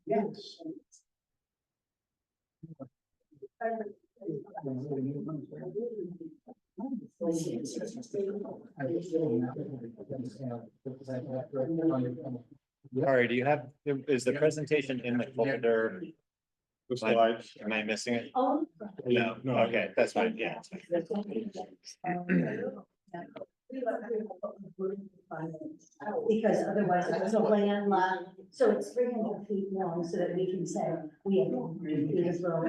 Yes. Sorry, do you have, is the presentation in the folder? The slides. Am I missing it? Oh. No, okay, that's fine, yeah. Because otherwise it was a landlocked, so it's 300 feet long, so that we can say we have 100 feet as well.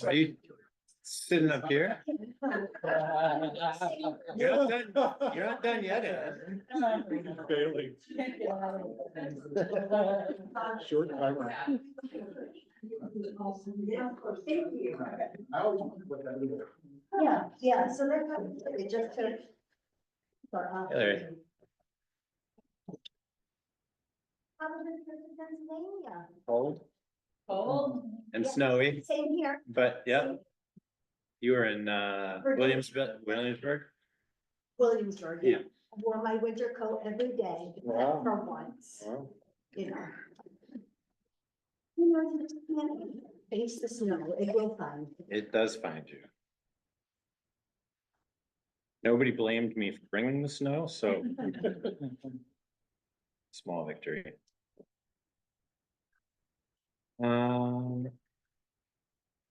Are you sitting up here? You're not done yet, Ed. Failing. Short timer. Yeah, so that, it just took. Hillary. How was it in Pennsylvania? Cold Cold. and Yeah. snowy, Same here. but yeah. You were in Williamsburg? Williamsburg. Yeah. I wore my winter coat every day Wow. for once, Wow. you know. You just can't face the snow, it will find. It does find you. Nobody blamed me for bringing the snow, so. Small victory.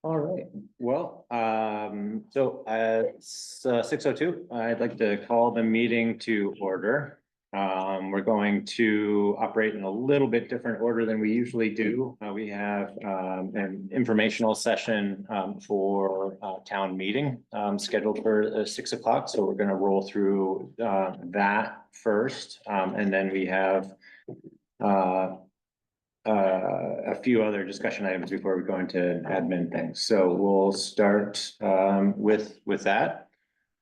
All right, well, so at 6:02, I'd like to call the meeting to order. We're going to operate in a little bit different order than we usually do. We have an informational session for town meeting scheduled for 6 o'clock. So we're going to roll through that first, and then we have a few other discussion items before we go into admin things. So we'll start with that.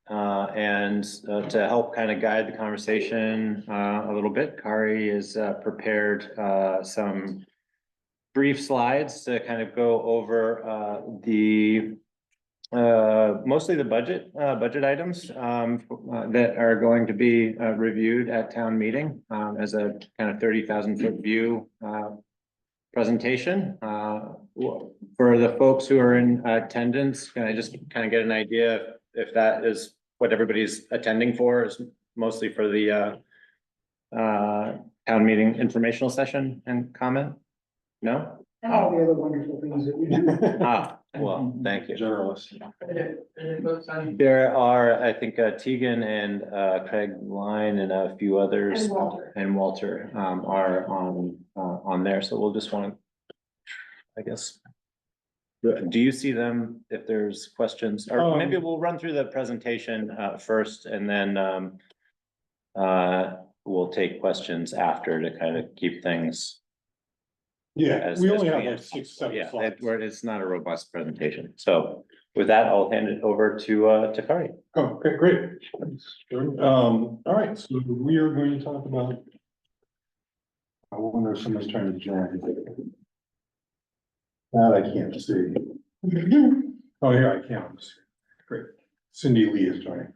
And to help kind of guide the conversation a little bit, Kari has prepared some brief slides to kind of go over mostly the budget items that are going to be reviewed at town meeting as a kind of 30,000 foot view presentation. For the folks who are in attendance, can I just kind of get an idea if that is what everybody's attending for, is mostly for the town meeting informational session and comment? No? And all the other wonderful things that we do. Well, thank you. Generalist. There are, I think, Tegan and Craig Line and a few others. And Walter. Are on there, so we'll just want to, I guess. Do you see them if there's questions, or maybe we'll run through the presentation first and then we'll take questions after to kind of keep things. Yeah, we only have like 6, 7 Yeah, slides. it's not a robust presentation. So with that, I'll hand it over to Kari. Oh, okay, great. All right, so we are going to talk about. I wonder if someone's trying to join. That I can't see. Oh, here I can. Great. Cindy Lee is joining.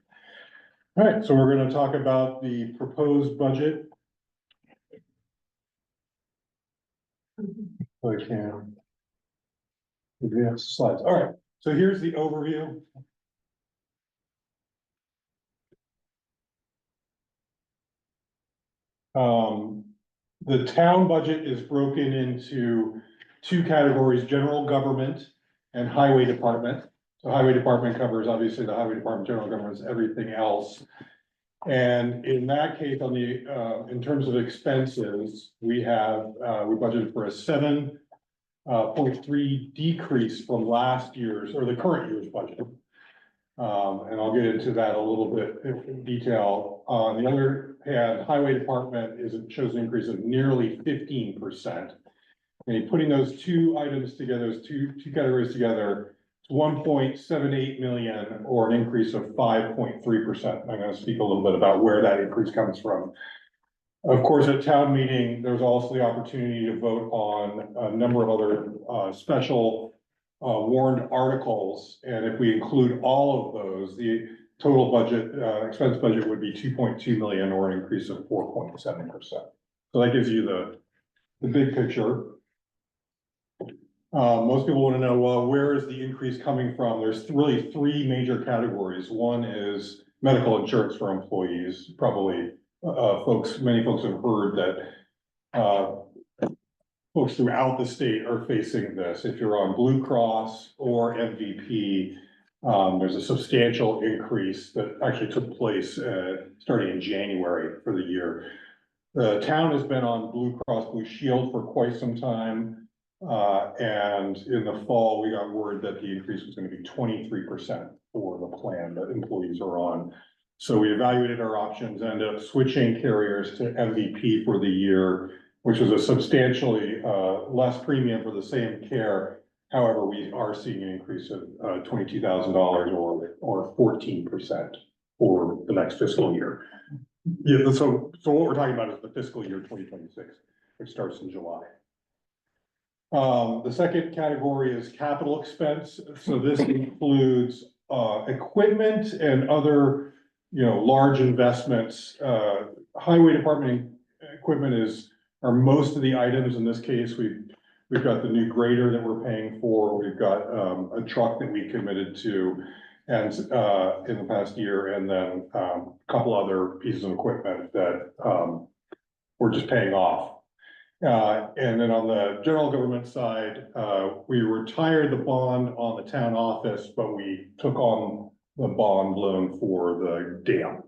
All right, so we're going to talk about the proposed budget. I can. Advance slides. All right, so here's the overview. The town budget is broken into 2 categories: general government and highway department. So highway department covers obviously the highway department, general government is everything else. And in that case, on the in terms of expenses, we budgeted for a 7.3 decrease from last year's or the current year's budget. And I'll get into that a little bit in detail. On the other hand, highway department shows an increase of nearly 15%. And putting those 2 items together, those two categories together, it's 1.78 million, or an increase of 5.3%. I'm going to speak a little bit about where that increase comes from. Of course, at town meeting, there's also the opportunity to vote on a number of other special warned articles, and if we include all of those, the total budget, expense budget would be 2.2 million, or an increase of 4.7%. So that gives you the big picture. Most people want to know, well, where is the increase coming from? There's really three major categories. One is medical insurance for employees. Probably, many folks have heard that, folks throughout the state are facing this. If you're on Blue Cross or MVP, there's a substantial increase that actually took place, starting in January for the year. The town has been on Blue Cross Blue Shield for quite some time. And in the fall, we got word that the increase was going to be 23% for the plan that employees are on. So we evaluated our options, ended up switching carriers to MVP for the year, which was a substantially less premium for the same care. However, we are seeing an increase of $22,000 or 14% for the next fiscal year. Yeah, so what we're talking about is the fiscal year 2026, which starts in July. The second category is capital expense. So this includes equipment and other, large investments. Highway department equipment are most of the items. In this case, we've got the new grader that we're paying for. We've got a truck that we committed to and in the past year, and then a couple other pieces of equipment that we're just paying off. And then on the general government side, we retired the bond on the town office, but we took on the bond loan for the dam.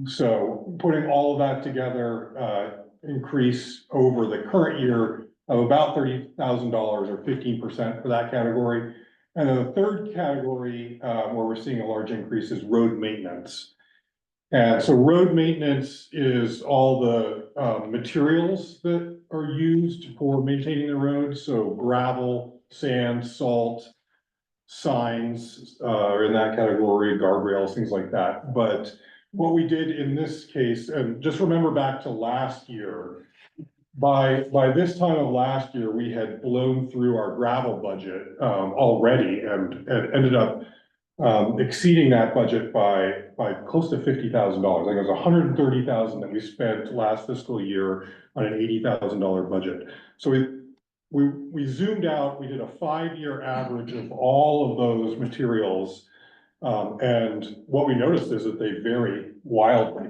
So putting all of that together, increase over the current year of about $30,000 or 15% for that category. And then the third category, where we're seeing a large increase, is road maintenance. And so road maintenance is all the materials that are used for maintaining the roads. So gravel, sand, salt, signs are in that category, guardrails, things like that. But what we did in this case, and just remember back to last year, by this time of last year, we had blown through our gravel budget already and ended up exceeding that budget by close to $50,000. I think it was $130,000 that we spent last fiscal year on an $80,000 budget. So we zoomed out, we did a 5-year average of all of those materials. And what we noticed is that they vary wildly,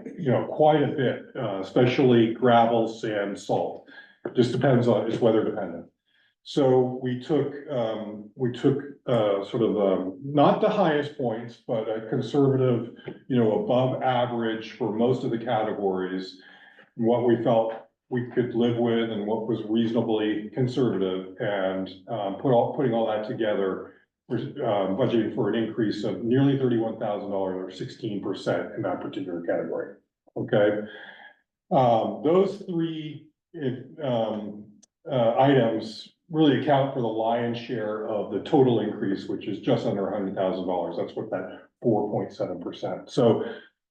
quite a bit, especially gravel, sand, salt. It just depends on, it's weather dependent. So we took sort of not the highest points, but a conservative, above average for most of the categories, what we felt we could live with and what was reasonably conservative, and putting all that together, we're budgeting for an increase of nearly $31,000 or 16% in that particular category. Okay. Those three items really account for the lion's share of the total increase, which is just under $100,000. That's what that 4.7%. So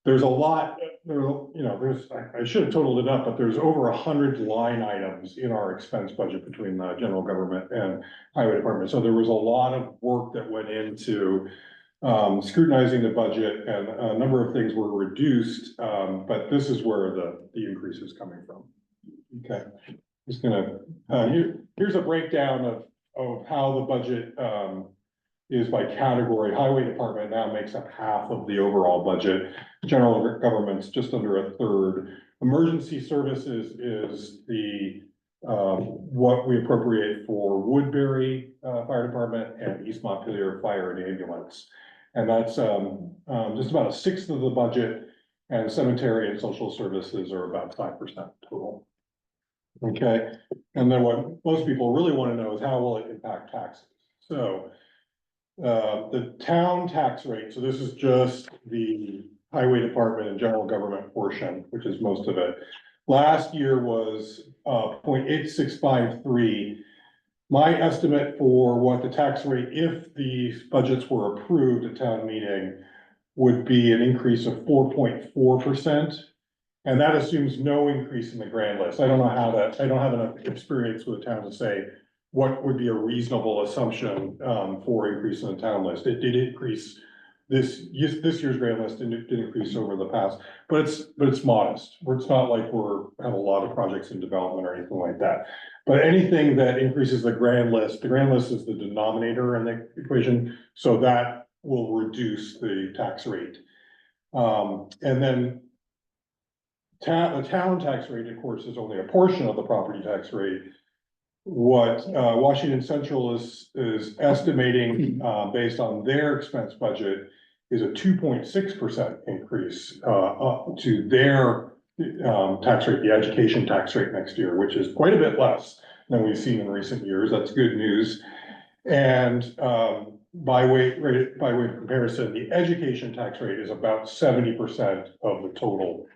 there's a lot, I should have totaled it up, but there's over 100 line items in our expense budget between the general government and highway department. So there was a lot of work that went into scrutinizing the budget, and a number of things were reduced, but this is where the increase is coming from. Okay, just gonna, here's a breakdown of how the budget is by category. Highway department now makes up half of the overall budget. General government's just under a third. Emergency services is the what we appropriate for Woodbury Fire Department and East Montpelier Fire and Ambulance. And that's just about 1/6 of the budget, and cemetery and social services are about 5% total. Okay, and then what most people really want to know is how will it impact taxes? So the town tax rate, so this is just the highway department and general government portion, which is most of it. Last year was 0.8653. My estimate for what the tax rate, if these budgets were approved at town meeting, would be an increase of 4.4%. And that assumes no increase in the grand list. I don't know how that, I don't have enough experience with the town to say what would be a reasonable assumption, for increase in the town list. It did increase this year's grand list did increase over the past, but it's modest. It's not like have a lot of projects in development or anything like that. But anything that increases the grand list is the denominator in the equation, so that will reduce the tax rate. And then the town tax rate, of course, is only a portion of the property tax rate. What Washington Central is estimating, based on their expense budget, is a 2.6% increase up to their tax rate, the education tax rate next year, which is quite a bit less than we've seen in recent years. That's good news. And by way of comparison, the education tax rate is about 70% of the total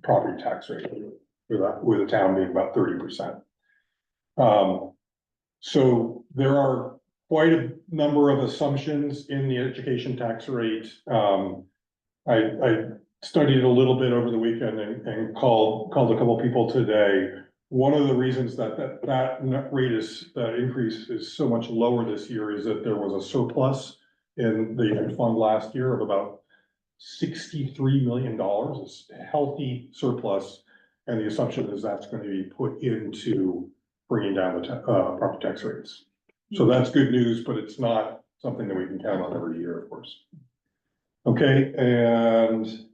property tax rate, with the town being about 30%. So there are quite a number of assumptions in the education tax rate. I studied a little bit over the weekend and called a couple of people today. One of the reasons that increase is so much lower this year is that there was a surplus in the fund last year of about $63 million. It's a healthy surplus, and the assumption is that's going to be put into bringing down the property tax rates. So that's good news, but it's not something that we can count on every year, of course. Okay, and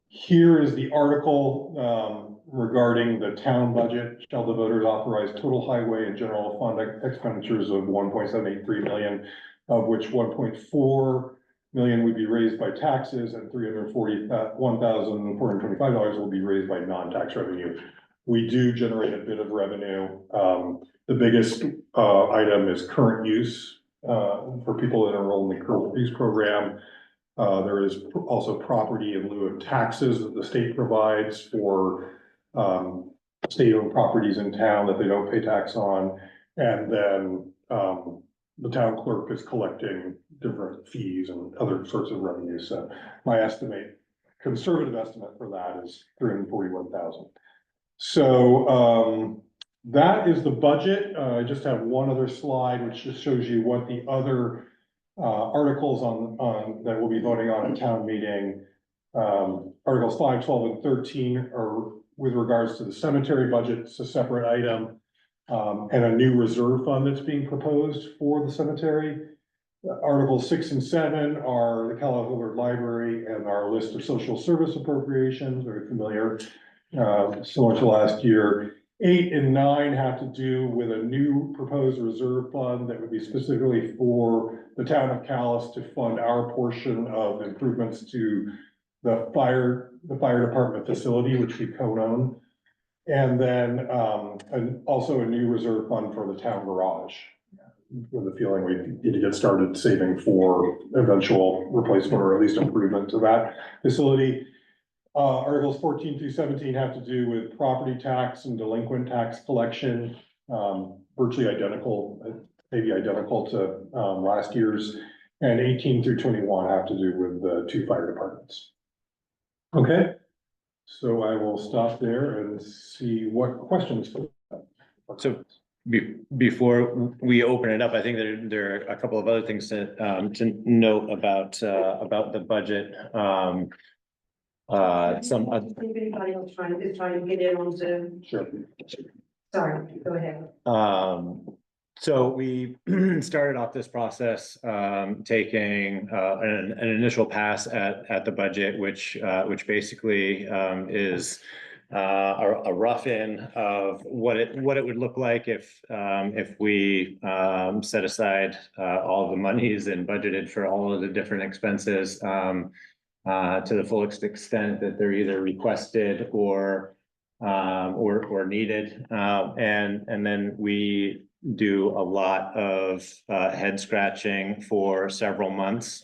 here is the article regarding the town budget. Shall the voters authorize total highway and general fund expenditures of $1.783 million, of which $1.4 million would be raised by taxes and $341,425 will be raised by non-tax revenue. We do generate a bit of revenue. The biggest item is current use for people that enroll in the current use program. There is also property in lieu of taxes that the state provides for state-owned properties in town that they don't pay tax on. And then the town clerk is collecting different fees and other sorts of revenues. So my conservative estimate for that is $341,000. So that is the budget. I just have one other slide, which just shows you what the other articles on that we'll be voting on at town meeting. Articles 5, 12, and 13 are with regards to the cemetery budget. It's a separate item, and a new reserve fund that's being proposed for the cemetery. Articles 6 and 7 are the Calais Library and our list of social service appropriations, very familiar, similar to last year. 8 and 9 have to do with a new proposed reserve fund that would be specifically for the town of Calais to fund our portion of improvements to the fire department facility, which we co-own. And then also a new reserve fund for the town garage, with the feeling we need to get started saving for eventual replacement or at least improvement to that facility. Articles 14 through 17 have to do with property tax and delinquent tax collection, virtually identical, maybe identical to last year's, and 18 through 21 have to do with the 2 fire departments. Okay, so I will stop there and see what questions. So before we open it up, I think there are a couple of other things to note about the budget. If anybody else trying to get in on Zoom. Sure. Sorry, go ahead. So we started off this process taking an initial pass at the budget, which basically is a rough in of what it would look like if we set aside all the monies and budgeted for all of the different expenses to the fullest extent that they're either requested or needed, and then we do a lot of head scratching for several months,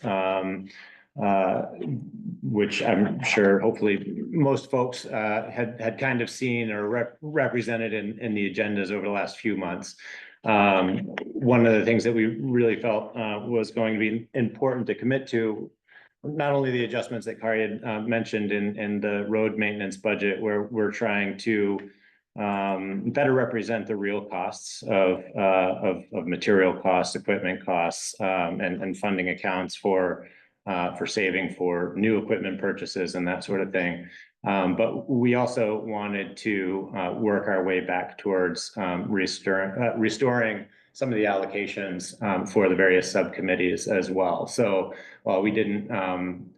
which I'm sure hopefully most folks had kind of seen or represented in the agendas over the last few months. One of the things that we really felt was going to be important to commit to, not only the adjustments that Kari had mentioned in the road maintenance budget, where we're trying to better represent the real costs of material costs, equipment costs, and funding accounts for saving for new equipment purchases and that sort of thing. But we also wanted to work our way back towards restoring some of the allocations for the various subcommittees as well. So while we didn't, in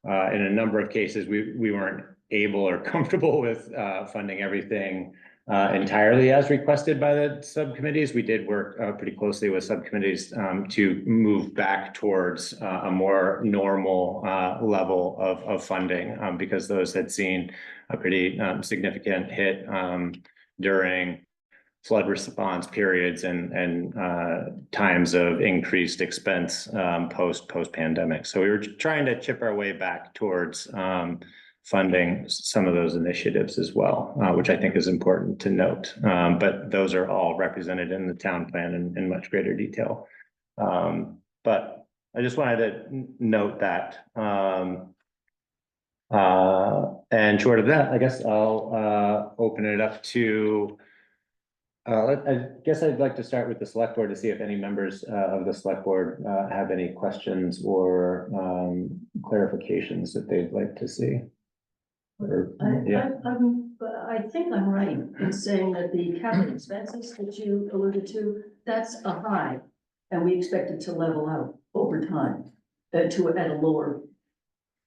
a number of cases, we weren't able or comfortable with funding everything entirely as requested by the subcommittees, we did work pretty closely with subcommittees to move back towards a more normal level of funding because those had seen a pretty significant hit during flood response periods and times of increased expense post pandemic. So we were trying to chip our way back towards funding some of those initiatives as well, which I think is important to note. But those are all represented in the town plan in much greater detail. But I just wanted to note that. And short of that, I guess I'll open it up to, I guess I'd like to start with the select board to see if any members of the select board have any questions or clarifications that they'd like to see. I think I'm right in saying that the capital expenses that you alluded to, that's a high. And we expect it to level out over time, at a lower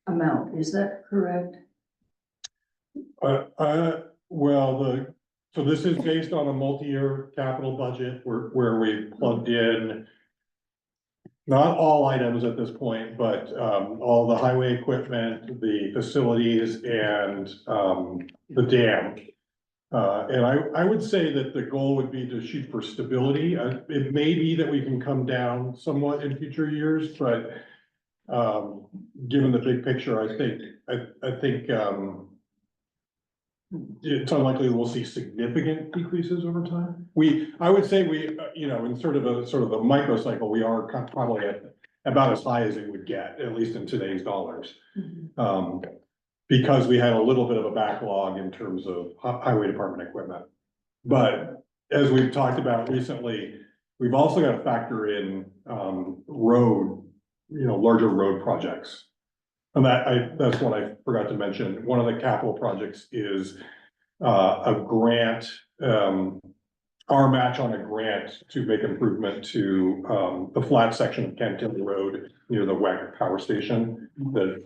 amount. Is that correct? So this is based on a multi-year capital budget where we plugged in not all items at this point, but all the highway equipment, the facilities, and the dam. And I would say that the goal would be to shoot for stability. It may be that we can come down somewhat in future years, but given the big picture, I think it's unlikely we'll see significant decreases over time. I would say in sort of a micro cycle, we are probably at about as high as it would get, at least in today's dollars. Because we had a little bit of a backlog in terms of highway department equipment. But as we've talked about recently, we've also got to factor in larger road projects. And that's what I forgot to mention. One of the capital projects is a grant, our match on a grant to make improvement to the flat section of Cantilly Road near the WEC power station. That,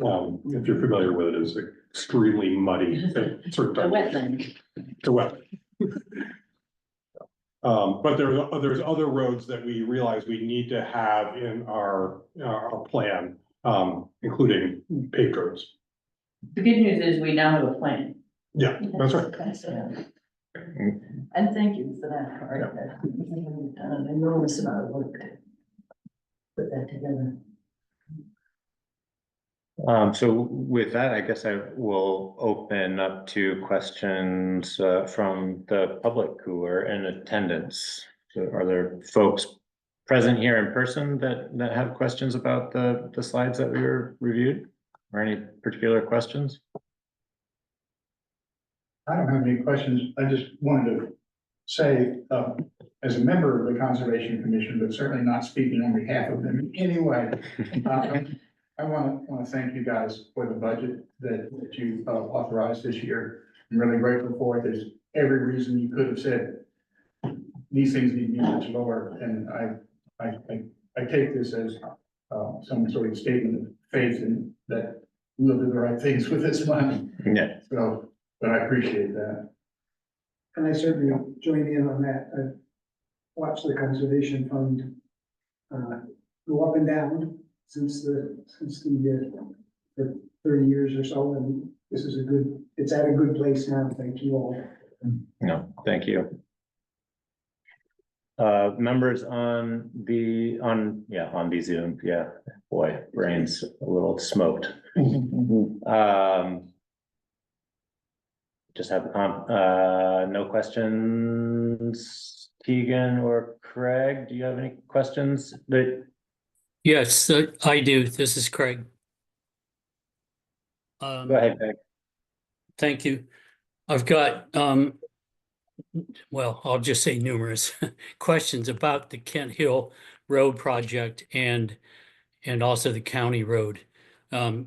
if you're familiar with it, is extremely muddy at certain times. Wetland. The wetland. But there's other roads that we realize we need to have in our plan. Including paved roads. The good news is we now have a plan. Yeah, that's right. And thank you for that part. You've done an enormous amount of work to put that together. So with that, I guess I will open up to questions from the public who are in attendance. So are there folks present here in person that have questions about the slides that we were reviewed, or any particular questions? I don't have any questions. I just wanted to say, as a member of the Conservation Commission, but certainly not speaking on behalf of them anyway, I want to thank you guys for the budget that you authorized this year. I'm really grateful for it. There's every reason you could have said these things need to be much lower, and I take this as some sort of statement of faith in that we'll do the right things with this money. Yeah. So, but I appreciate that. And I certainly join in on that. I've watched the Conservation Fund go up and down since the 30 years or so, and this is it's at a good place now. Thank you all. No, thank you. Members on the Zoom, yeah, boy, brain's a little smoked. Just have no questions. Keegan or Craig, do you have any questions? Yes, I do. This is Craig. Go ahead, Craig. Thank you. I've got well, I'll just say numerous questions about the Kent Hill Road project and also the county road.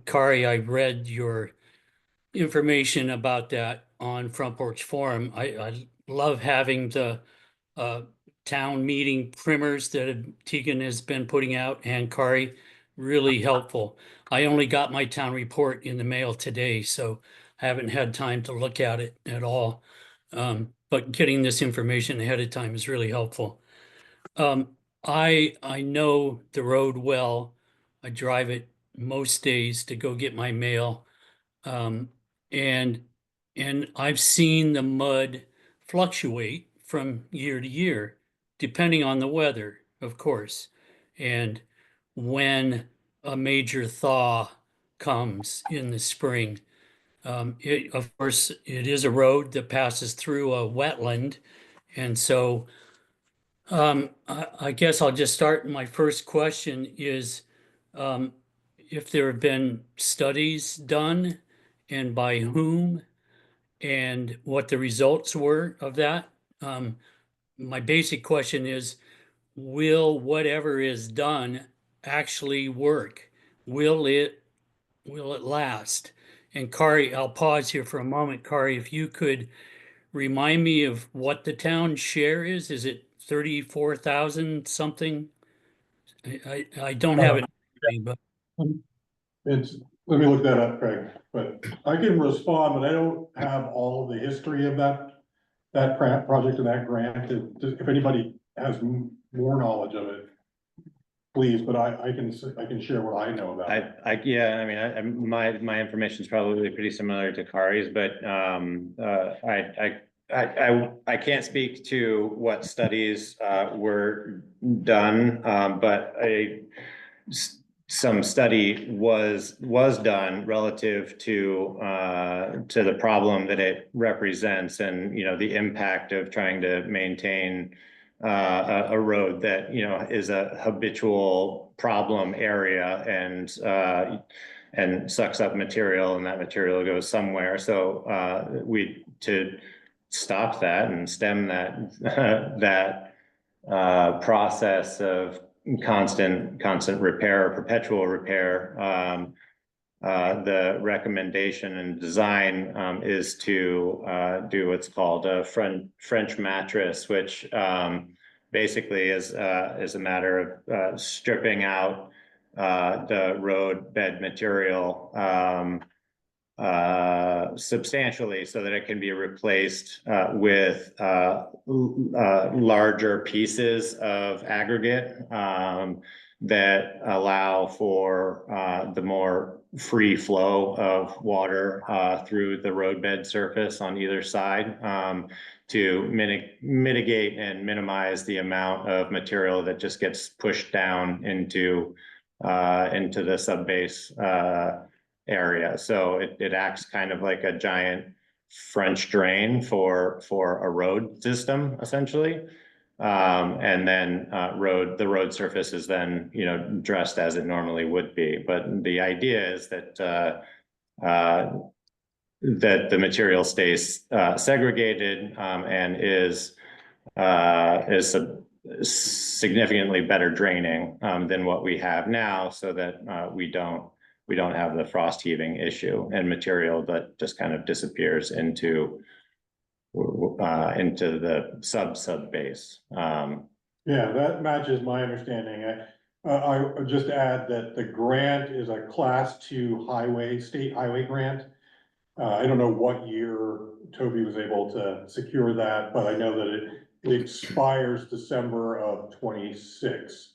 Kari, I read your information about that on Front Porch Forum. I love having the uh, town meeting primers that Tegan has been putting out, and Kari, really helpful. I only got my town report in the mail today, so I haven't had time to look at it at all. But getting this information ahead of time is really helpful. I know the road well. I drive it most days to go get my mail. Um, and I've seen the mud fluctuate from year to year, depending on the weather, of course. And when a major thaw comes in the spring, of course, it is a road that passes through a wetland. And so I guess I'll just start. My first question is um, if there have been studies done and by whom and what the results were of that. My basic question is, will whatever is done actually work? Will it last? And Kari, I'll pause here for a moment. Kari, if you could remind me of what the town share is it 34,000 something? I don't have it, but It's, let me look that up, Craig, but I can respond, but I don't have all of the history of that project and that grant. If anybody has more knowledge of it, please, but I can share what I know about it. Yeah, I mean, my information is probably pretty similar to Kari's, but, I can't speak to what studies, were done, but some study was done relative to the problem that it represents and, the impact of trying to maintain a road that, is a habitual problem area and sucks up material, and that material goes somewhere. So to stop that and stem that process of constant repair, perpetual repair. The recommendation and design is to do what's called a French mattress, which basically is a matter of stripping out the road bed material substantially so that it can be replaced with larger pieces of aggregate that allow for the more free flow of water through the roadbed surface on either side to mitigate and minimize the amount of material that just gets pushed down into the subbase area. So it acts kind of like a giant French drain for a road system, essentially. And then the road surface is then, dressed as it normally would be. But the idea is that that the material stays segregated and is significantly better draining than what we have now, so that we don't have the frost heaving issue and material that just kind of disappears into the sub base. Yeah, that matches my understanding. I would just add that the grant is a class 2 state highway grant. I don't know what year Toby was able to secure that, but I know that it expires December of 26.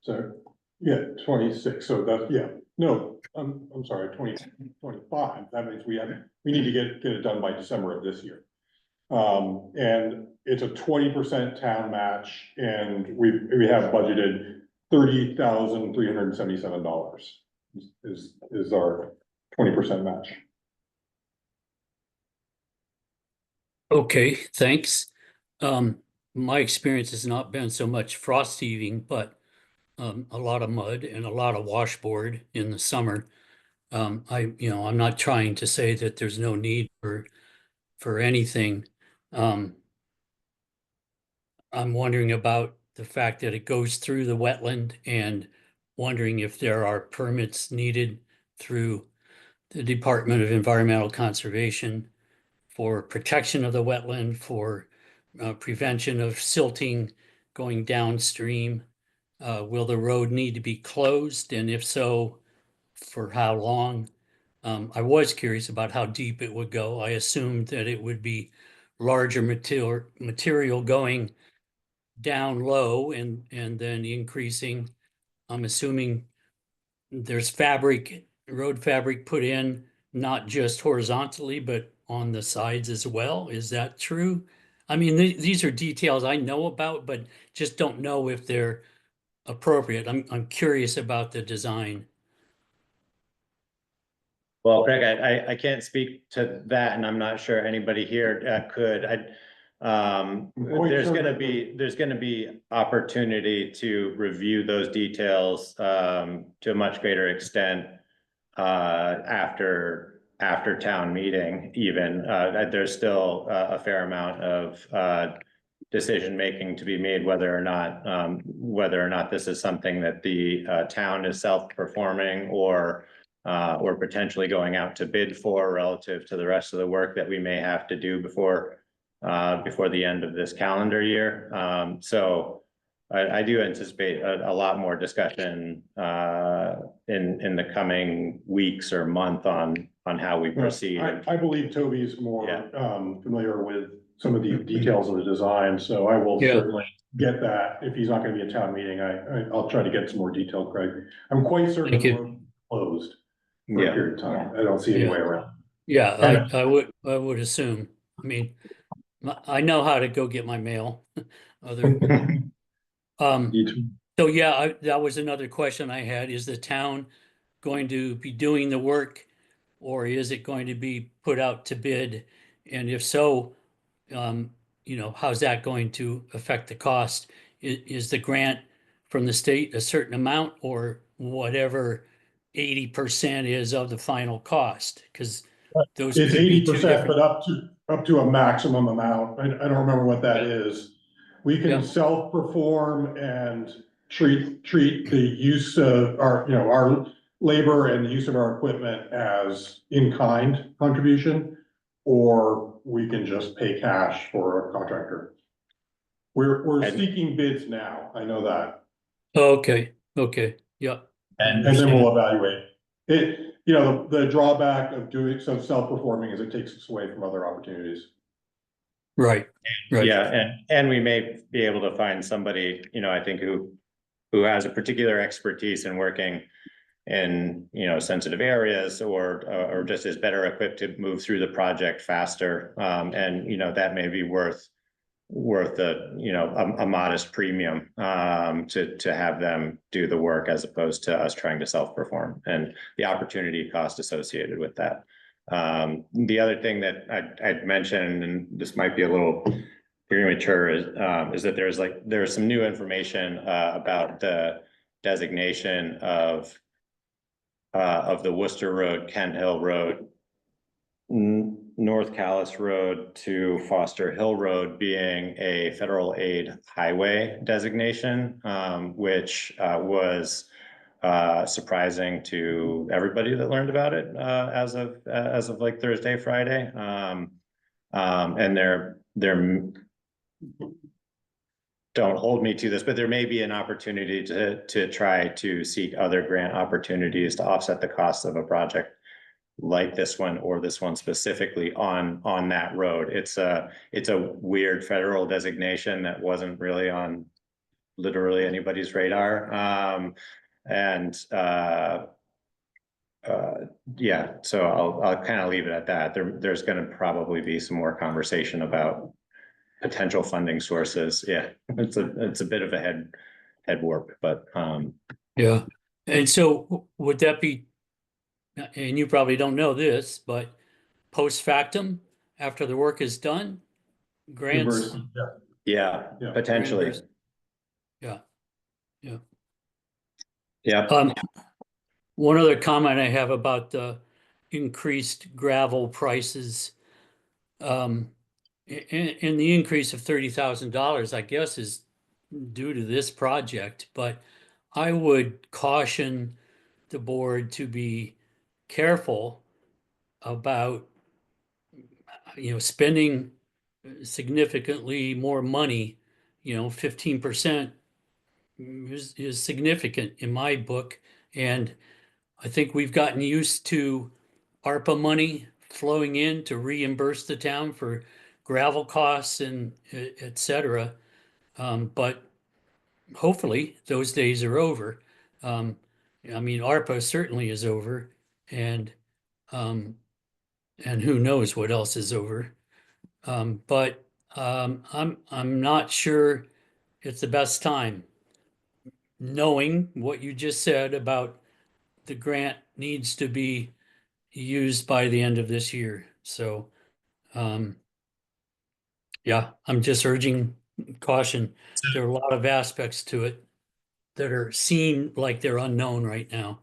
So, yeah, 26, so that's, yeah, no, I'm sorry, 2025, that means we need to get it done by December of this year. And it's a 20% town match, and we have budgeted $30,377 is our 20% match. okay, thanks. My experience has not been so much frost heaving, but a lot of mud and a lot of washboard in the summer. I'm not trying to say that there's no need for anything, Um, I'm wondering about the fact that it goes through the wetland and wondering if there are permits needed through the Department of Environmental Conservation for protection of the wetland, for prevention of silting going downstream. Will the road need to be closed? And if so, for how long? I was curious about how deep it would go. I assumed that it would be larger material going down low and then increasing. I'm assuming there's road fabric put in, not just horizontally, but on the sides as well. Is that true? I mean, these are details I know about, but just don't know if they're appropriate. I'm curious about the design. Well, Craig, I can't speak to that, and I'm not sure anybody here could. There's gonna be opportunity to review those details to a much greater extent after town meeting even. There's still a fair amount of decision making to be made whether or not this is something that the town is self-performing or potentially going out to bid for relative to the rest of the work that we may have to do before the end of this calendar year. So I do anticipate a lot more discussion in the coming weeks or month on how we proceed. I believe Toby's more Yeah. familiar with some of the details of the design, so I will Yeah. certainly get that. If he's not gonna be at town meeting, I'll try to get some more detail, Craig. I'm quite certain Thank the you. road is closed for a Yeah. period of time. I don't see any Yeah. way around. Yeah, I would assume. I mean, I know how to go get my mail. So yeah, that was another question I had. Is the town going to be doing the work, or is it going to be put out to bid? And if so, how's that going to affect the cost? Is the grant from the state a certain amount or whatever 80% is of the final cost? Because those It's could be two 80%, different. but up to a maximum amount. I don't remember what that is. We Yeah. can self-perform and treat the use of our labor and the use of our equipment as in-kind contribution, or we can just pay cash for a contractor. We're seeking bids now. I know that. Okay, yeah. I And then understand. we'll evaluate. The drawback of doing some self-performing is it takes us away from other opportunities. Right. Yeah, and we may be able to find somebody, I think who has a particular expertise in working in, sensitive areas or just is better equipped to move through the project faster. And, that may be worth a modest premium to have them do the work as opposed to us trying to self-perform and the opportunity cost associated with that. The other thing that I'd mentioned, and this might be a little premature, is that there's some new information about the designation of the Worcester Road, Kent Hill Road, North Calais Road to Foster Hill Road being a federal aid highway designation, which was surprising to everybody that learned about it as of like Thursday, Friday. And they're don't hold me to this, but there may be an opportunity to try to seek other grant opportunities to offset the cost of a project like this one or this one specifically on that road. It's a weird federal designation that wasn't really on literally anybody's radar. Yeah, so I'll kind of leave it at that. There's going to probably be some more conversation about potential funding sources. Yeah, it's a bit of a head warp, but Yeah. And so would that be, and you probably don't know this, but post factum, after the work is done, grants? Yeah. yeah, potentially. reimbursed? Yeah. Yeah. One other comment I have about the increased gravel prices. and the increase of $30,000, I guess, is due to this project, but I would caution the board to be careful about, spending significantly more money. 15% is significant in my book. And I think we've gotten used to ARPA money flowing in to reimburse the town for gravel costs and et cetera. But hopefully those days are over. I mean, ARPA certainly is over, and um, who knows what else is over. But I'm not sure it's the best time, knowing what you just said about the grant needs to be used by the end of this year. So, yeah, I'm just urging caution. There are a lot of aspects to it that are seem like they're unknown right now.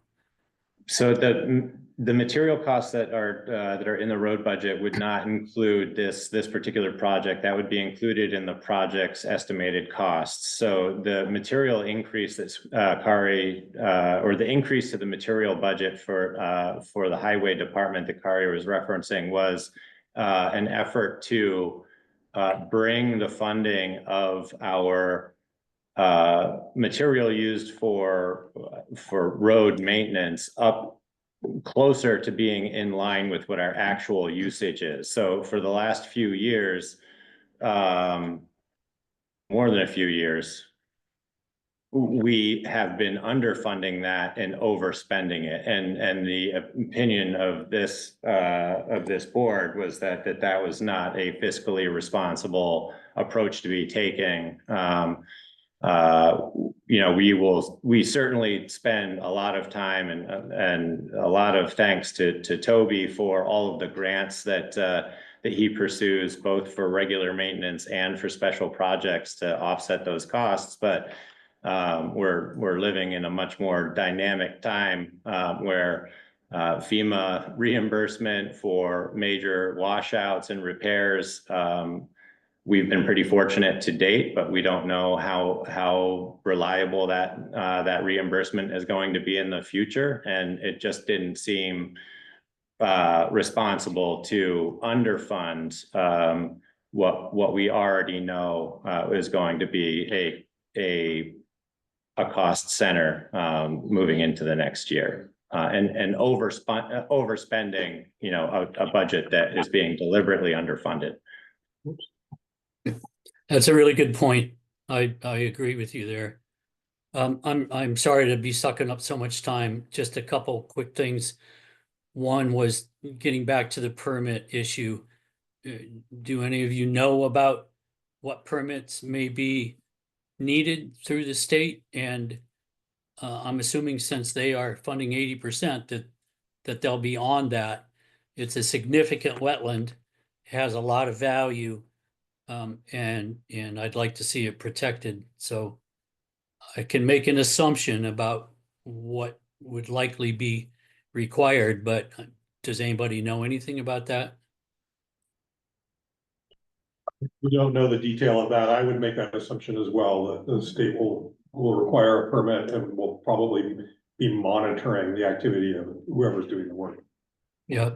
So the material costs that are in the road budget would not include this particular project. That would be included in the project's estimated costs. So the material increase that's Kari or the increase to the material budget for the highway department that Kari was referencing was an effort to bring the funding of our material used for road maintenance up closer to being in line with what our actual usage is. So for the last few years, more than a few years, we have been underfunding that and overspending it. And the opinion of this board was that was not a fiscally responsible approach to be taking. We certainly spend a lot of time and a lot of thanks to Toby for all of the grants that he pursues, both for regular maintenance and for special projects to offset those costs. But we're living in a much more dynamic time where FEMA reimbursement for major washouts and repairs. We've been pretty fortunate to date, but we don't know how reliable that reimbursement is going to be in the future. And it just didn't seem responsible to underfund what we already know is going to be a cost center moving into the next year. And overspending, a budget that is being deliberately underfunded. That's a really good point. I agree with you there. I'm sorry to be sucking up so much time. Just a couple quick things. One was getting back to the permit issue. Do any of you know about what permits may be needed through the state? And I'm assuming since they are funding 80%, that they'll be on that. It's a significant wetland, has a lot of value. And I'd like to see it protected. So I can make an assumption about what would likely be required, but does anybody know anything about that? We don't know the detail of that. I would make that assumption as well, that the state will require a permit and will probably be monitoring the activity of whoever's doing the work. Yeah.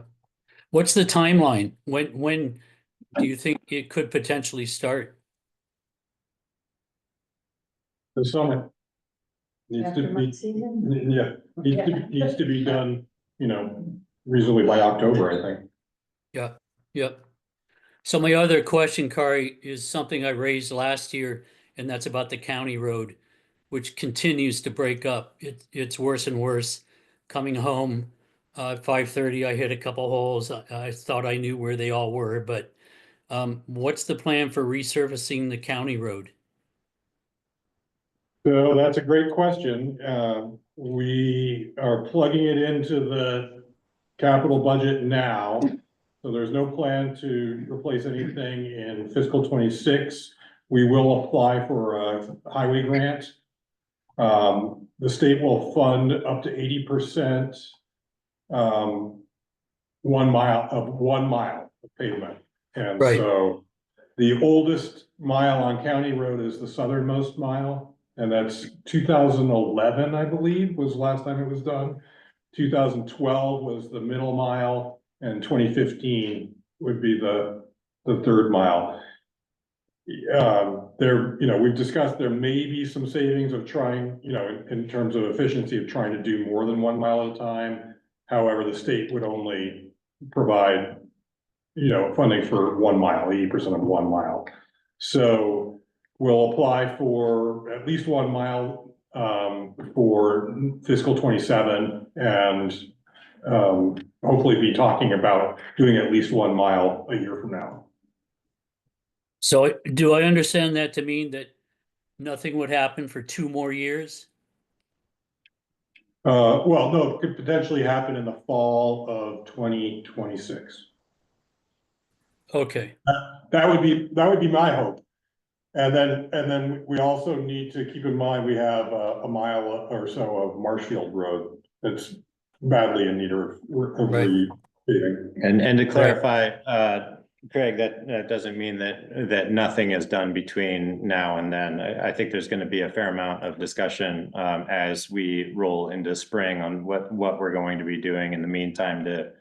What's the timeline? When do you think it could potentially start? The summer. Needs After to mud be, season? yeah, needs to be done, reasonably by October, I think. Yeah, yep. So my other question, Kari, is something I raised last year, and that's about the county road, which continues to break up. It's worse and worse. Coming home at 5:30, I hit a couple holes. I thought I knew where they all were, but what's the plan for resurfacing the county road? So that's a great question. We are plugging it into the capital budget now. So there's no plan to replace anything in fiscal 26. We will apply for a highway grant. The state will fund up to 80%, 1 mile of pavement. And Right. so The oldest mile on County Road is the southernmost mile, and that's 2011, I believe, was the last time it was done. 2012 was the middle mile, and 2015 would be the third mile. We've discussed there may be some savings of trying, in terms of efficiency of trying to do more than 1 mile at a time. However, the state would only provide, funding for 1 mile, 80% of 1 mile. So we'll apply for at least 1 mile, for fiscal 27 and, hopefully be talking about doing at least 1 mile a year from now. So do I understand that to mean that nothing would happen for 2 more years? Well, no, it could potentially happen in the fall of 2026. Okay, That would be my hope. And then we also need to keep in mind, we have a mile or so of Marshfield Road that's badly in need of Right. repaving. And to clarify, Craig, that doesn't mean that nothing is done between now and then. I think there's gonna be a fair amount of discussion, as we roll into spring on what we're going to be doing in the meantime to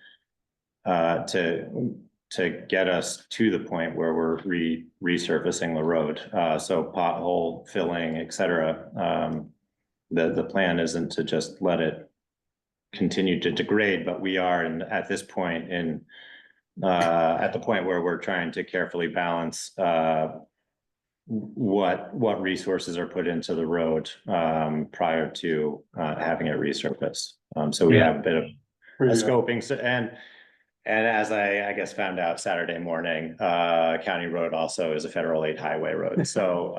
get us to the point where we're resurfacing the road. So pothole filling, et cetera. The plan isn't to just let it continue to degrade, but we are at this point at the point where we're trying to carefully balance what resources are put into the road prior to having it resurface. So we have a bit of a scoping. So, and as I guess found out Saturday morning, County Road also is a federal aid highway road. So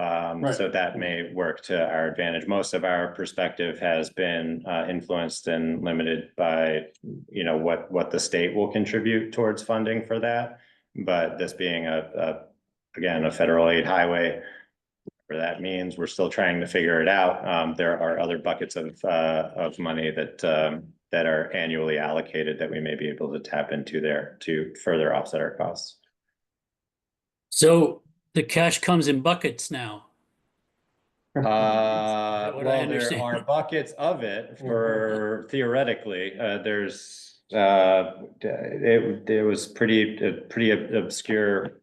so that may work to our advantage. Most of our perspective has been influenced and limited by, what the state will contribute towards funding for that. But this being again, a federal aid highway, whatever that means, we're still trying to figure it out. There are other buckets of money that are annually allocated that we may be able to tap into there to further offset our costs. so the cash comes in buckets now. what I Well, there understand? are buckets of it for theoretically, there's it was pretty obscure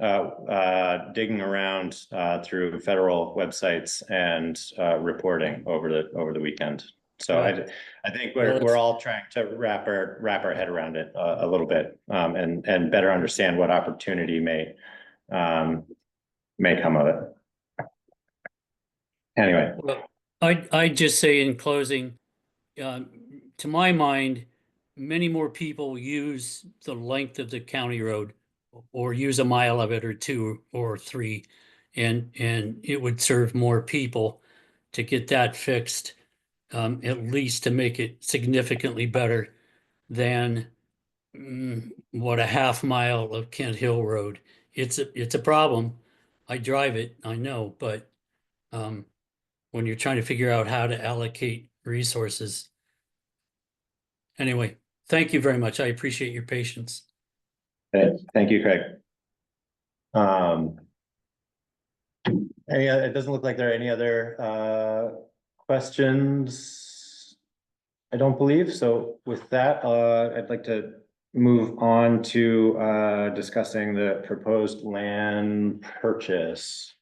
digging around through federal websites and reporting over the weekend. So I think we're all trying to wrap our head around it a little bit, and better understand what opportunity may come of it. Anyway, Well, I'd just say in closing, to my mind, many more people use the length of the county road or use a mile of it or 2 or 3, and it would serve more people to get that fixed, at least to make it significantly better than what a half mile of Kent Hill Road. It's a problem. I drive it, I know, but when you're trying to figure out how to allocate resources. Anyway, thank you very much. I appreciate your patience. thank you, Craig. It doesn't look like there are any other questions. I don't believe so. With that, I'd like to move on to discussing the proposed land purchase.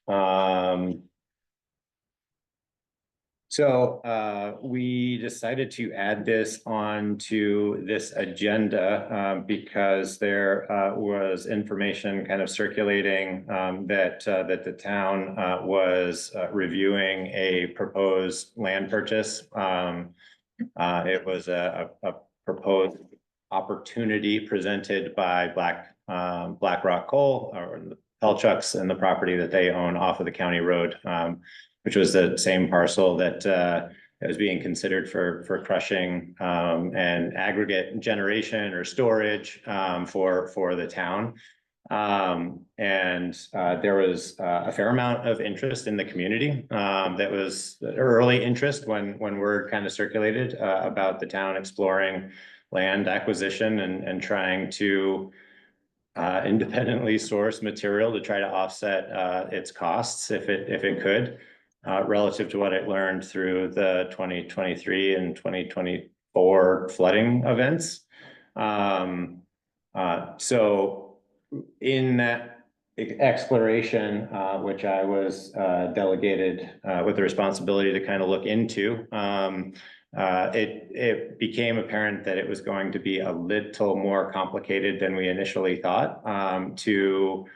So we decided to add this onto this agenda because there was information kind of circulating that the town was reviewing a proposed land purchase. It was a proposed opportunity presented by Black Rock Coal, or the Pelchucks, and the property that they own off of the county road, which was the same parcel that was being considered for crushing and aggregate generation or storage for the town. And there was a fair amount of interest in the community. That was early interest when word kind of circulated about the town exploring land acquisition and trying to independently source material to try to offset its costs if it could, relative to what it learned through the 2023 and 2024 flooding events. So in that exploration, which I was delegated with the responsibility to kind of look into, it became apparent that it was going to be a little more complicated than we initially thought, to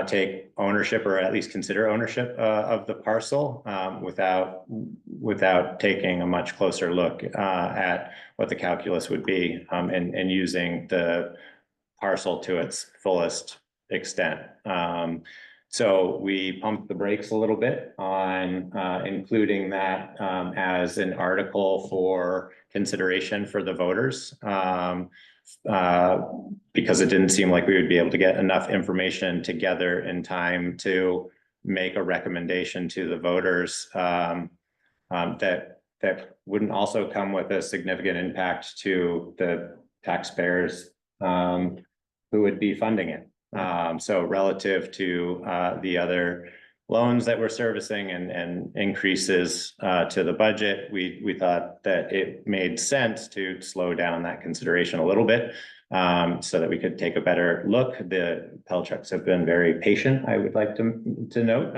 take ownership, or at least consider ownership of the parcel, without taking a much closer look at what the calculus would be, and using the parcel to its fullest extent. So we pumped the brakes a little bit on including that as an article for consideration for the voters, because it didn't seem like we would be able to get enough information together in time to make a recommendation to the voters that wouldn't also come with a significant impact to the taxpayers who would be funding it. So relative to the other loans that we're servicing and increases to the budget, we thought that it made sense to slow down that consideration a little bit, so that we could take a better look. The Pelchaks have been very patient, I would like to note,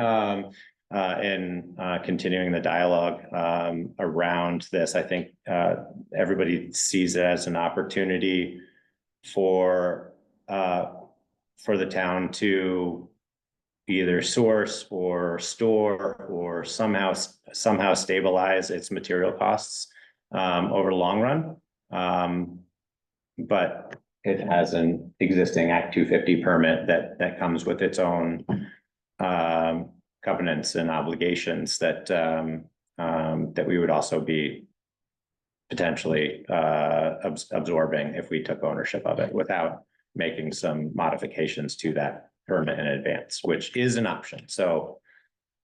in continuing the dialogue around this. I think everybody sees it as an opportunity for the town to either source or store or somehow stabilize its material costs over the long run. But it has an existing Act 250 permit that comes with its own covenants and obligations that we would also be potentially absorbing if we took ownership of it without making some modifications to that permit in advance, which is an option. So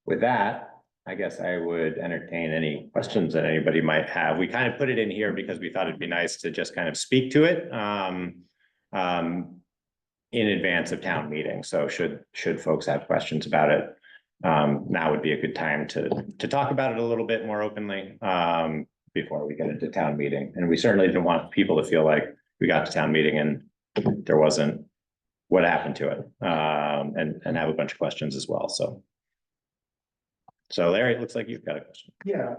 with that, I guess I would entertain any questions that anybody might have. We kind of put it in here because we thought it'd be nice to just kind of speak to it in advance of town meeting. So should folks have questions about it, now would be a good time to talk about it a little bit more openly before we get into town meeting. And we certainly didn't want people to feel like we got to town meeting and there wasn't what happened to it, and have a bunch of questions as well. So Larry, it looks like you've got a question. Yeah,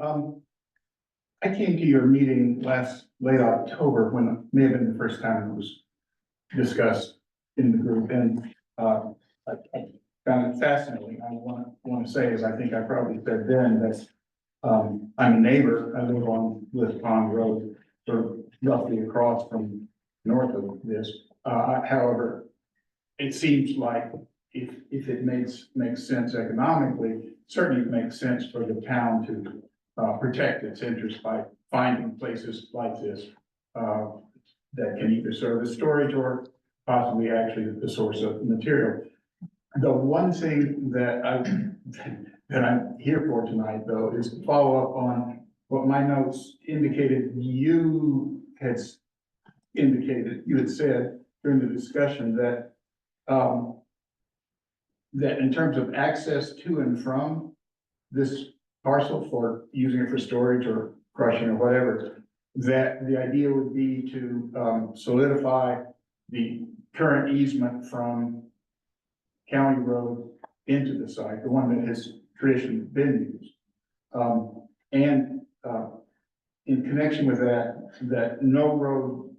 I came to your meeting late October, when it may have been the first time it was discussed in the group, and I found it fascinating. I want to say, as I think I probably said then, that I'm a neighbor. I live on Bliss Pond Road, sort of roughly across from north of this. However, it seems like if it makes sense economically, certainly it makes sense for the town to protect its interests by finding places like this that can either serve as storage or possibly actually the source of material. The one thing that I'm here for tonight, though, is to follow up on what my notes indicated. You had said during the discussion that that in terms of access to and from this parcel, for using it for storage or crushing or whatever, that the idea would be to solidify the current easement from County Road into the site, the one that has traditionally been used. And in connection with that no road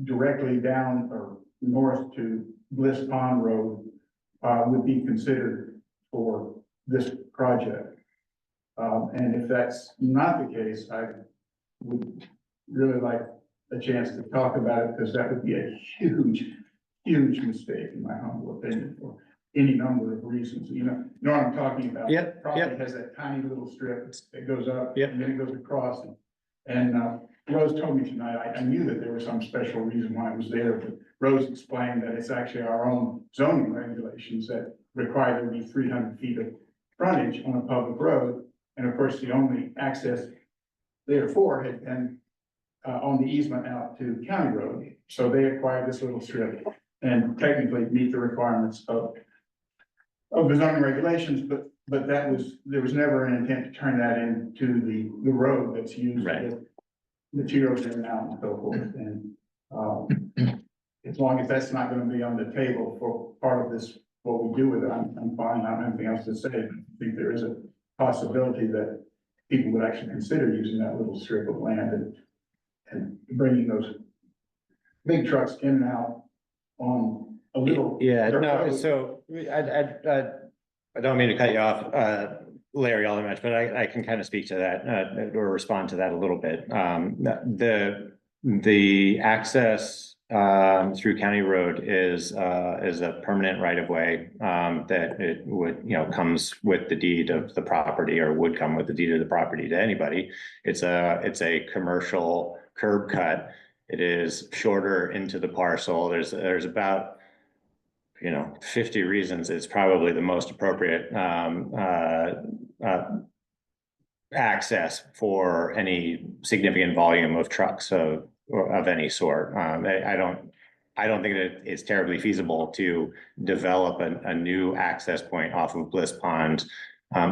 directly down or north to Bliss Pond Road would be considered for this project. And if that's not the case, I would really like a chance to talk about it, because that would be a huge mistake, in my humble opinion, for any number of reasons. You know what I'm talking about? Yep, Property has that tiny little strip that goes up, Yep. and then it goes across. And Rose told me tonight, I knew that there was some special reason why it was there, but Rose explained that it's actually our own zoning regulations that require there to be 300 feet of frontage on a public road. And of course, the only access therefore had been on the easement out to County Road. So they acquired this little strip and technically meet the requirements of the zoning regulations, but there was never an intent to turn that into the road that's used. Right. with Materials in and out and so forth, and, as long as that's not gonna be on the table for part of this, what we do with it, I'm fine, I don't have anything else to say. I think there is a possibility that people would actually consider using that little strip of land and bringing those big trucks in and out on a little. Yeah, dirt no, road. so I don't mean to cut you off, Larry, all that much, but I can kind of speak to that, or respond to that a little bit. The access, through County Road is a permanent right of way, that it would, comes with the deed of the property, or would come with the deed of the property to anybody. It's a commercial curb cut. It is shorter into the parcel. There's about 50 reasons it's probably the most appropriate access for any significant volume of trucks of any sort. I don't think that it's terribly feasible to develop a new access point off of Bliss Pond,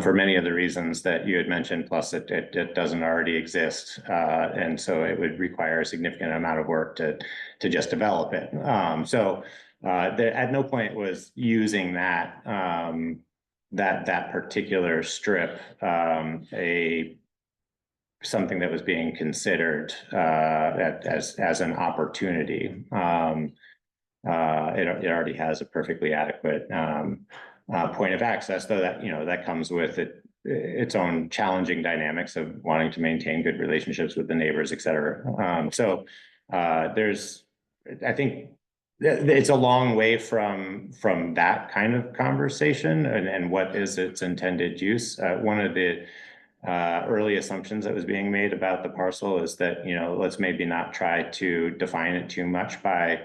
for many of the reasons that you had mentioned, plus it doesn't already exist. And so it would require a significant amount of work to just develop it. At no point was using that particular strip something that was being considered as an opportunity. It already has a perfectly adequate point of access, though that comes with its own challenging dynamics of wanting to maintain good relationships with the neighbors, et cetera. I think it's a long way from that kind of conversation and what is its intended use. One of the early assumptions that was being made about the parcel is that, let's maybe not try to define it too much by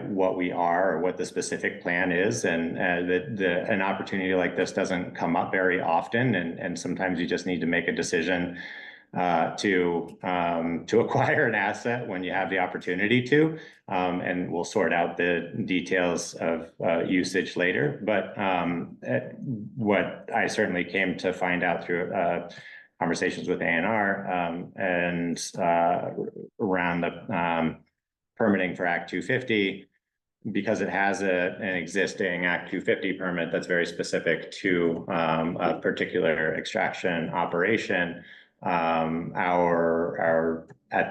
what we are or what the specific plan is, and that an opportunity like this doesn't come up very often, and sometimes you just need to make a decision to acquire an asset when you have the opportunity to, and we'll sort out the details of usage later. But what I certainly came to find out through conversations with A&R and around the permitting for Act 250, because it has an existing Act 250 permit that's very specific to a particular extraction operation. At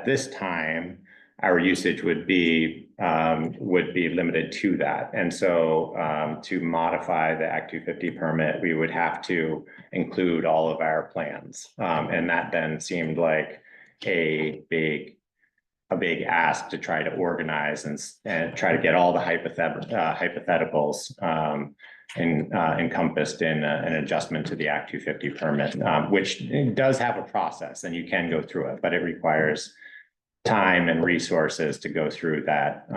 this time, our usage would be limited to that. And so to modify the Act 250 permit, we would have to include all of our plans. And that then seemed like a big ask to try to organize and try to get all the hypotheticals encompassed in an adjustment to the Act 250 permit, which does have a process and you can go through it, but it requires time and resources to go through that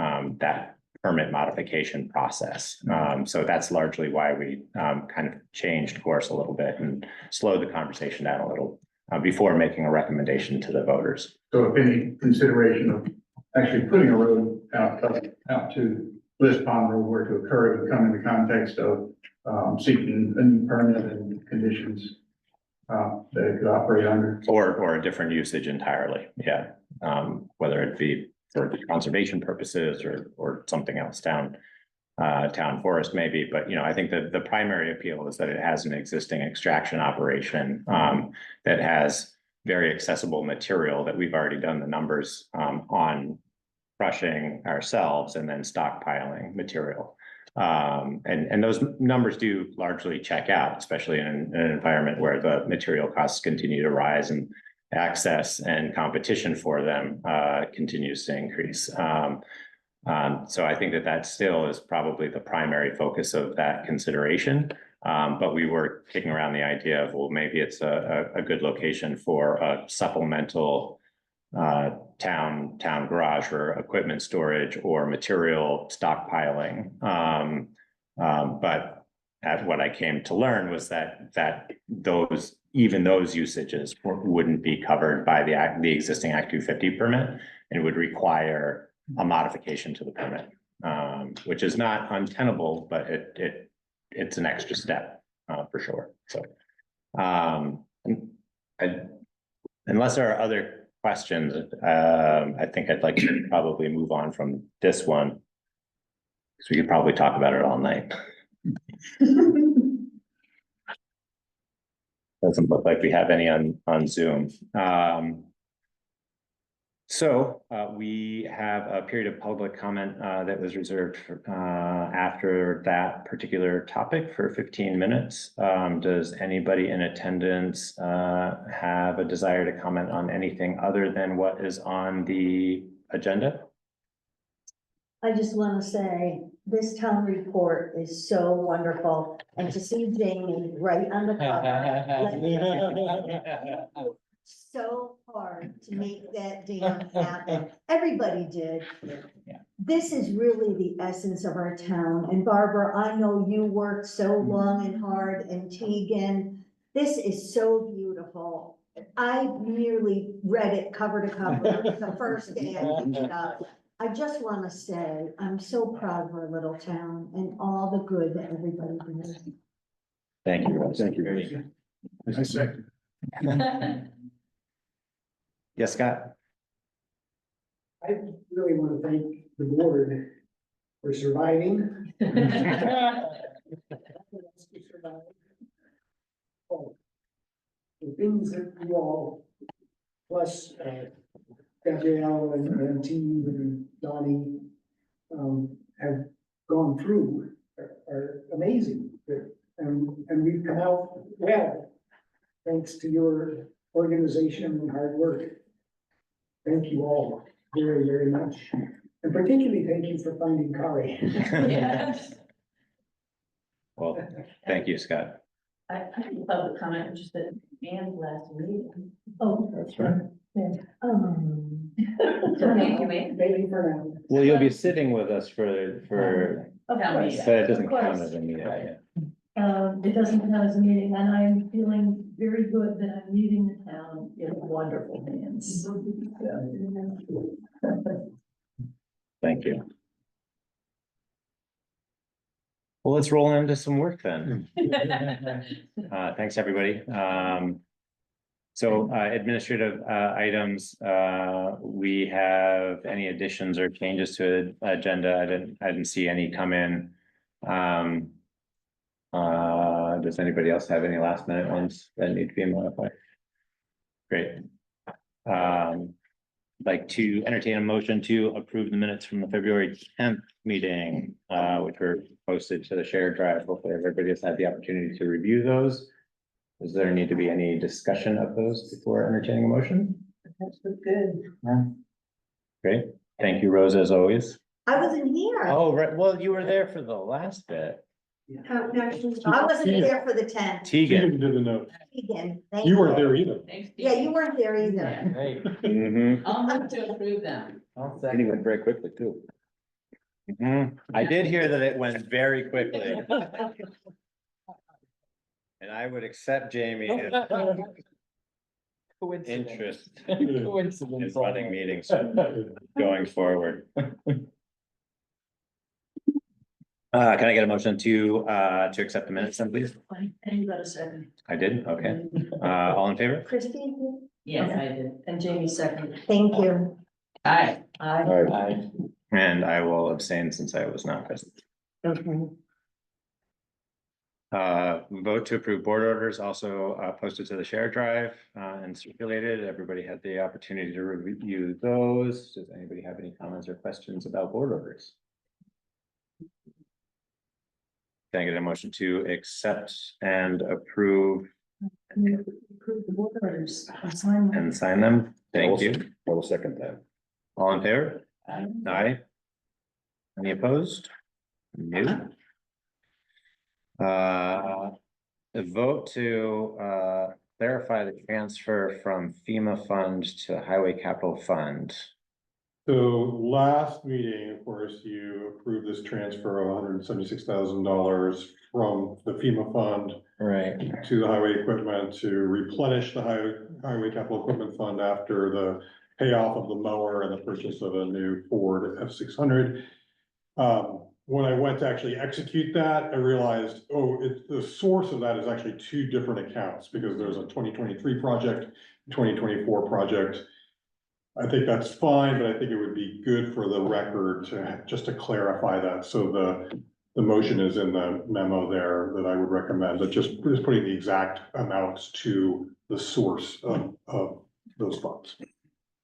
permit modification process. So that's largely why we kind of changed course a little bit and slowed the conversation down a little before making a recommendation to the voters. So if any consideration of actually putting a road out to Bliss Pond Road were to occur, it would come in the context of seeking a new permit and conditions that it could operate under. Or a different usage entirely, yeah. Whether it be for conservation purposes or something else, town forest maybe, but I think that the primary appeal is that it has an existing extraction operation that has very accessible material that we've already done the numbers on crushing ourselves and then stockpiling material. And those numbers do largely check out, especially in an environment where the material costs continue to rise and access and competition for them continues to increase. So I think that still is probably the primary focus of that consideration. But we were kicking around the idea of, well, maybe it's a good location for a supplemental town garage for equipment storage or material stockpiling. But what I came to learn was that those usages wouldn't be covered by the existing Act 250 permit and would require a modification to the permit. which is not untenable, but it's an extra step, for sure, so. Unless there are other questions, I think I'd like to probably move on from this one. Because we could probably talk about it all night. Doesn't look like we have any on Zoom. So we have a period of public comment that was reserved for, after that particular topic for 15 minutes. Does anybody in attendance have a desire to comment on anything other than what is on the agenda? I just want to say, this town report is so wonderful, and to see Jamie right on the cover. So hard to make that damn happen. Everybody did. Yeah. This is really the essence of our town. And Barbara, I know you worked so long and hard, and Tegan, this is so beautiful. I nearly read it cover to cover the first day I picked it up. I just want to say, I'm so proud of our little town and all the good that everybody does. Thank you, Rose. Thank you. I second. Yes, Scott? I really want to thank the board for surviving. Oh, the things that you all, plus Gabrielle and T and Donnie, have gone through are amazing. And we've come out well, thanks to your organization and hard work. Thank you all very, very much. And particularly thank you for finding Calais. Yes. Well, thank you, Scott. I think public comment, which is the Anne's last meeting. Oh, That's right. Thank you, Anne. Maybe for now. Well, you'll be sitting with us for, Of course. but it doesn't Of course. count as a meeting. Yeah. It doesn't count as a meeting, and I'm feeling very good that I'm leaving the town in wonderful hands. Thank you. Well, let's roll into some work then. Thanks, everybody. So administrative items, we have any additions or changes to the agenda? I didn't see any come in. Does anybody else have any last minute ones that need to be modified? Great. Like to entertain a motion to approve the minutes from the February 10th meeting, which were posted to the shared drive. Hopefully everybody has had the opportunity to review those. Does there need to be any discussion of those before entertaining a motion? That's good. Great. Thank you, Rose, as always. I wasn't here. Oh, right. Well, you were there for the last bit. I wasn't there for the 10th. Tegan. Did the note. Tegan, thank You weren't there either. Yeah, you weren't there either. Mhm. I'll move to approve them. And he went very quickly too. I did hear that it went very quickly. And I would accept Jamie if interest in running meetings going forward. Can I get a motion to accept the minutes then, please? And you got a second. I did, okay. All in favor? Christine, Yes, I did. And Jamie seconded. thank you. Aye. Aye. And I will abstain since I was not present. Okay. Vote to approve board orders also posted to the share drive and circulated. Everybody had the opportunity to review those. Does anybody have any comments or questions about board orders? Can I get a motion to accept and approve Approve the board orders. And sign them. and sign them? Thank you. I will second that. All in favor? Aye. Aye. Any opposed? No. The vote to clarify the transfer from FEMA fund to highway capital fund. So last meeting, of course, you approved this transfer of $176,000 from the FEMA fund Right. to the highway equipment to replenish the highway capital equipment fund after the payoff of the mower and the purchase of a new Ford F600. When I went to actually execute that, I realized, oh, the source of that is actually two different accounts, because there's a 2023 project, 2024 project. I think that's fine, but I think it would be good for the record to, just to clarify that, so the motion is in the memo there that I would recommend, but just putting the exact amounts to the source of those funds.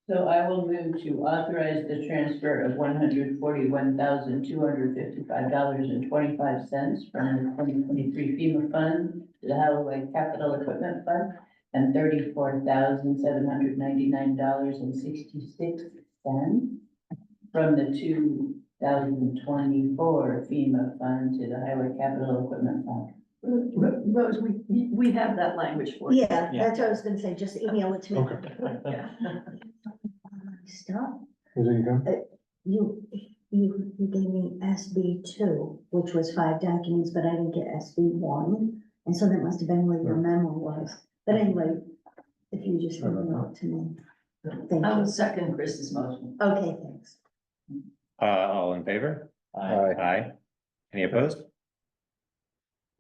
So I will move to authorize the transfer of $141,255.25 from the 2023 FEMA fund to the Holloway Capital Equipment Fund, and $34,799.66 from the 2024 FEMA fund to the Highway Capital Equipment Fund. Rose, we have that language for you. Yeah, that's what I was gonna say, just email it to me. Okay. Yeah. Stop, There you go. you gave me SB two, which was 5 documents, but I didn't get SB one, and so that must have been where your memo was. But anyway, if you just email it to me. Thank I will you. second Chris's motion. Okay, thanks. All in favor? Aye. Any opposed?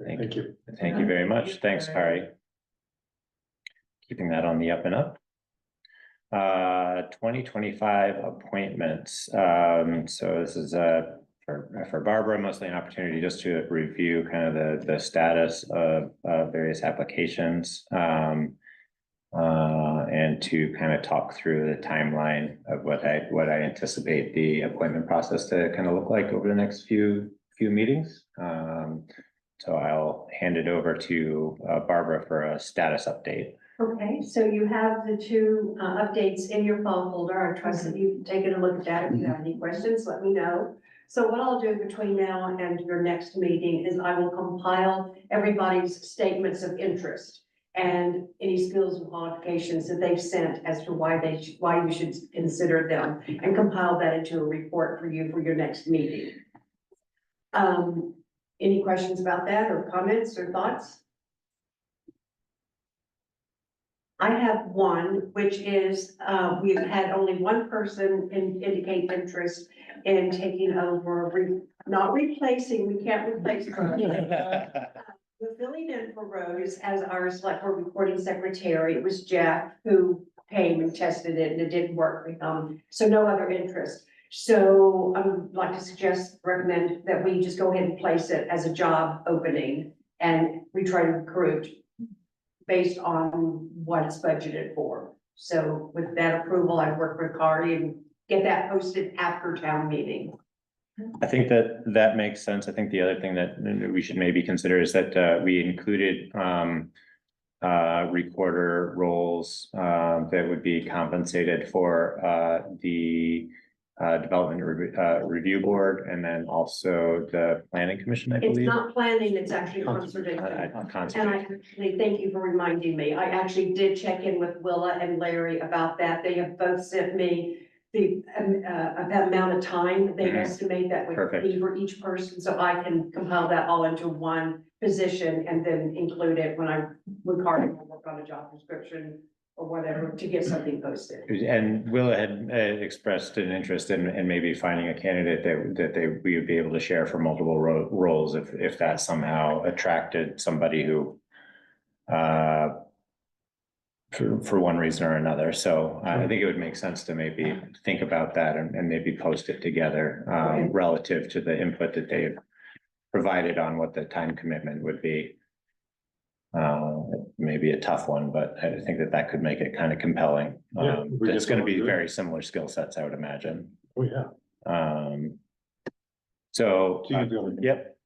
Thank you. Thank you very much. Thanks, Kari. Keeping that on the up and up. 2025 appointments. So this is for Barbara, mostly an opportunity just to review kind of the status of various applications. And to kind of talk through the timeline of what I anticipate the appointment process to kind of look like over the next few meetings. So I'll hand it over to Barbara for a status update. Okay, so you have the two updates in your file folder. I trust that you've taken a look at that. If you have any questions, let me know. So what I'll do between now and your next meeting is I will compile everybody's statements of interest and any skills and qualifications that they've sent as to why you should consider them, and compile that into a report for you for your next meeting. Any questions about that, or comments or thoughts? I have one, which is, we've had only one person indicate interest in taking over, not replacing, we can't replace her. We're filling in for Rose as our select board recording secretary. It was Jeff who came and tested it, and it didn't work. So no other interest. So I would like to recommend that we just go ahead and place it as a job opening, and we try to recruit based on what it's budgeted for. So with that approval, I work with Kari and get that posted after town meeting. I think that makes sense. I think the other thing that we should maybe consider is that we included recorder roles that would be compensated for the development review board, and then also the planning commission, I It's believe. not planning, it's actually conservation. And I actually, thank you for reminding me. I actually did check in with Willa and Larry about that. They have both sent me the amount of that they estimate that would be for each person, so I can compile that all into one position and then include it when Kari will work on a job description or whatever to get something posted. And Willa had expressed an interest in maybe finding a candidate that we would be able to share for multiple roles if that somehow attracted somebody who for one reason or another. So I think it would make sense to maybe think about that and maybe post it together relative to the input that they've provided on what the time commitment would be. Maybe a tough one, but I think that could make it kind of compelling. It's going to be very similar skill sets, I would imagine. Oh, yeah. Yep.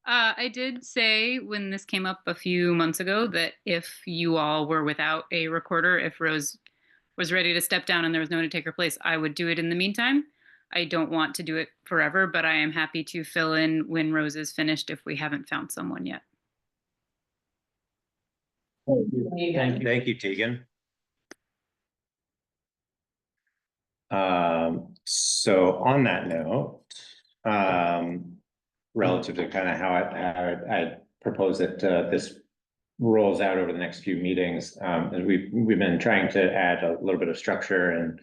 I did say when this came up a few months ago that if you all were without a recorder, if Rose was ready to step down and there was no one to take her place, I would do it in the meantime. I don't want to do it forever, but I am happy to fill in when Rose is finished if we haven't found someone yet. Thank you, Tegan. So on that note, relative to kind of how I propose that this rolls out over the next few meetings, and we've been trying to add a little bit of structure and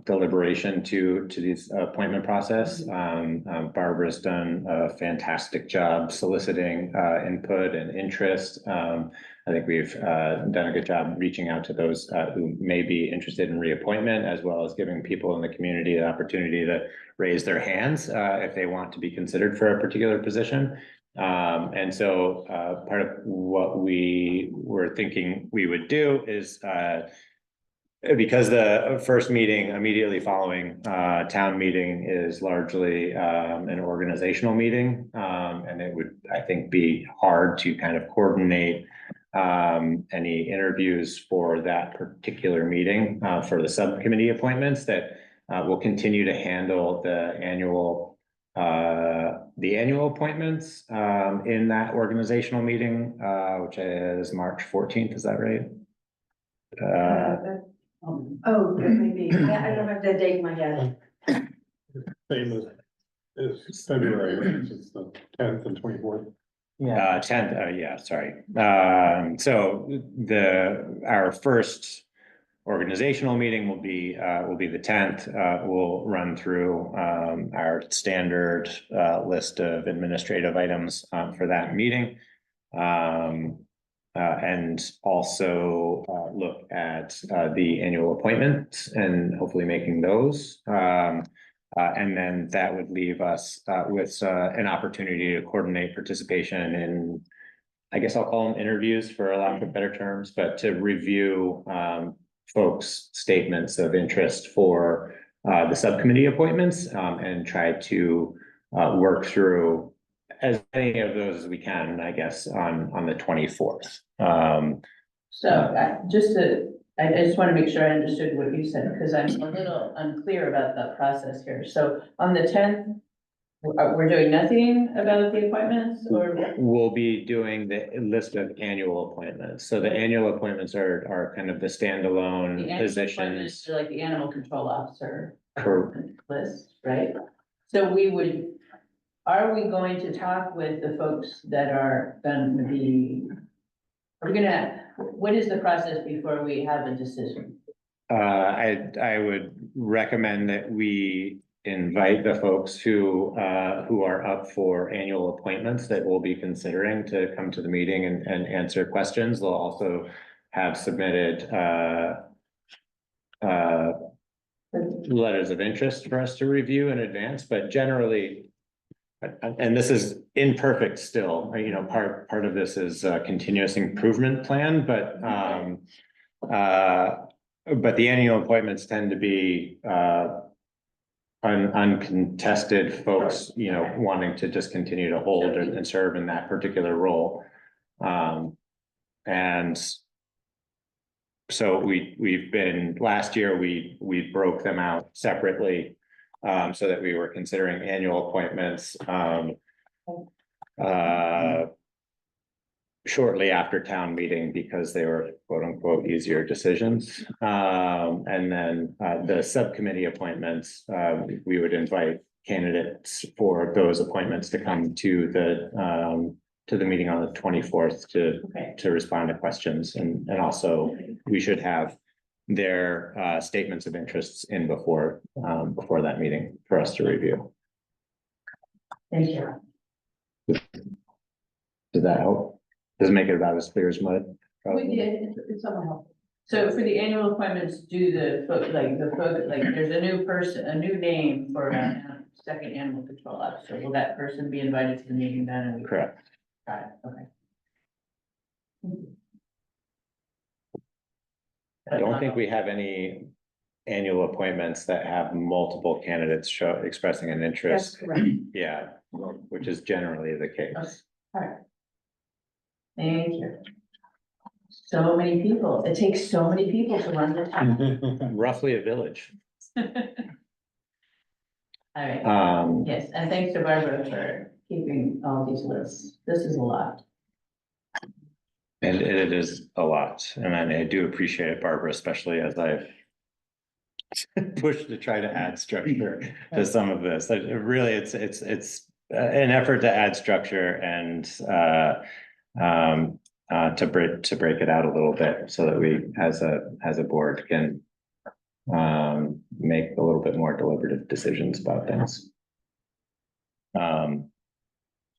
deliberation to these appointment process. Barbara's done a fantastic job soliciting input and interest. I think we've done a good job reaching out to those who may be interested in reappointment, as well as giving people in the community the opportunity to raise their hands if they want to be considered for a particular position. And so part of what we were thinking we would do is because the first meeting immediately following town meeting is largely an organizational meeting, and it would, I think, be hard to kind of coordinate any interviews for that particular meeting for the subcommittee appointments. That will continue to handle the annual appointments in that organizational meeting, which is March 14th. Is that right? Oh, maybe, I don't have that date in my head. Same as February, it's the 10th and 24th. 10th, yeah, sorry. So our first organizational meeting will be the 10th. We'll run through our standard list of administrative items for that meeting. And also look at the annual appointments and hopefully making those. And then that would leave us with an opportunity to coordinate participation in, I guess I'll call them interviews for a lack of better terms, but to review folks' statements of interest for the subcommittee appointments and try to work through as many of those as we can, I guess, on the 24th. I just want to make sure I understood what you said, because I'm a little unclear about the process here. So on the 10th, we're doing nothing about the appointments, or? We'll be doing the list of annual appointments. So the annual appointments are kind of the standalone The annual positions. appointments are like the animal control officer Correct. list, right? So are we going to talk with the folks that are going to be, what is the process before we have a decision? I would recommend that we invite the folks who are up for annual appointments that we'll be considering to come to the meeting and answer questions. They'll also have submitted letters of interest for us to review in advance, but generally, and this is imperfect still, you know, part of this is a continuous improvement plan, but the annual appointments tend to be uncontested folks, you know, wanting to just continue to hold and serve in that particular role. And so last year, we broke them out separately so that we were considering annual appointments shortly after town meeting because they were quote unquote easier decisions. And then the subcommittee appointments, we would invite candidates for those appointments to come to the meeting on the 24th to respond to questions. And also we should have their statements of interests in before that meeting for us to review. Thank you. Does that help? Does it make it about as clear as mud? We did, it's somewhat helpful. So for the annual appointments, there's a new person, a new name for a second animal control officer. Will that person be invited to the meeting then? Correct. Got it, okay. I don't think we have any annual appointments that have multiple candidates expressing an interest. That's correct. Yeah, which is generally the case. Okay. All right. Thank you. So many people. It takes so many people to run this town. Roughly a village. All right. Yes, and thanks to Barbara for keeping all these lists. This is a lot. And it is a lot, and I do appreciate it, Barbara, especially as I've pushed to try to add structure to some of this. Like, really, it's an effort to add structure and to break it out a little bit so that we, as a board, can make a little bit more deliberative decisions about things.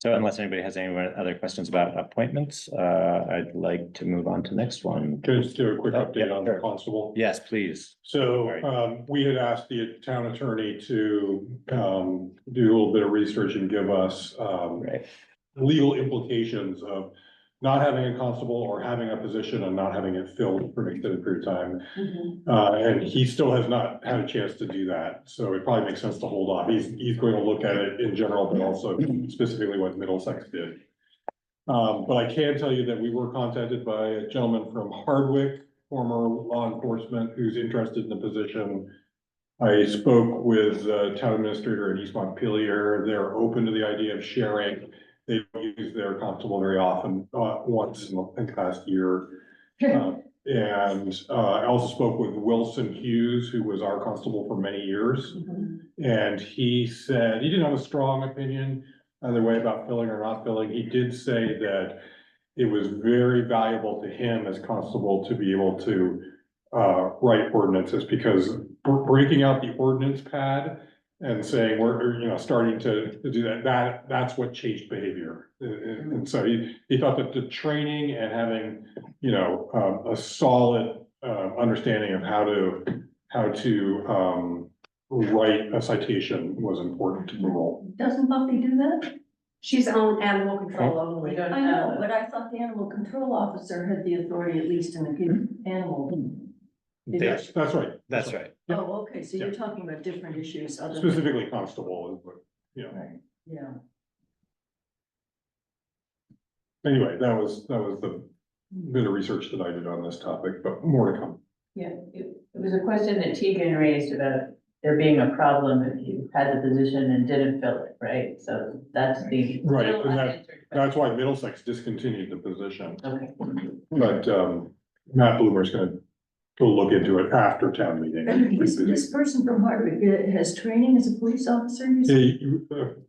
So unless anybody has any other questions about appointments, I'd like to move on to next one. Can I just do a quick Oh, update yeah, on sure. the constable? Yes, please. So, Right. we had asked the town attorney to, do a little bit of research and give us, Right. legal implications of not having a constable or having a position and not having it filled for an extended period of time. And he still has not had a chance to do that, so it probably makes sense to hold off. He's going to look at it in general, but also specifically what Middlesex did. But I can tell you that we were contacted by a gentleman from Hardwick, former law enforcement, who's interested in the position. I spoke with the town administrator in East Montpelier. They're open to the idea of sharing. They don't use their constable very often, once in the past year. And I also spoke with Wilson Hughes, who was our constable for many years. And he said, he didn't have a strong opinion either way about filling or not filling. He did say that it was very valuable to him as constable to be able to write ordinances, because breaking out the ordinance pad and saying we're, starting to do that's what changed behavior. And so he thought that the training and having, a solid understanding of how to write a citation was important to the role. Doesn't Buffy do that? She's on animal control only. We don't I know, have, but I thought the animal control officer had the authority, at least in the given animal. Yes, that's right. That's right. Oh, okay, so you're talking about different issues other than. Specifically constable, but, Yeah. anyway, that was the bit of research that I did on this topic, but more to come. yeah, it was a question that Tegan raised about there being a problem if you had the position and didn't fill it, right? So that's the. Right, still and unanswered That's why question. Middlesex discontinued the position, Okay. but Matt Bloomer's gonna go look into it after town meeting. And this person from Hardwick has training as a police officer, you said?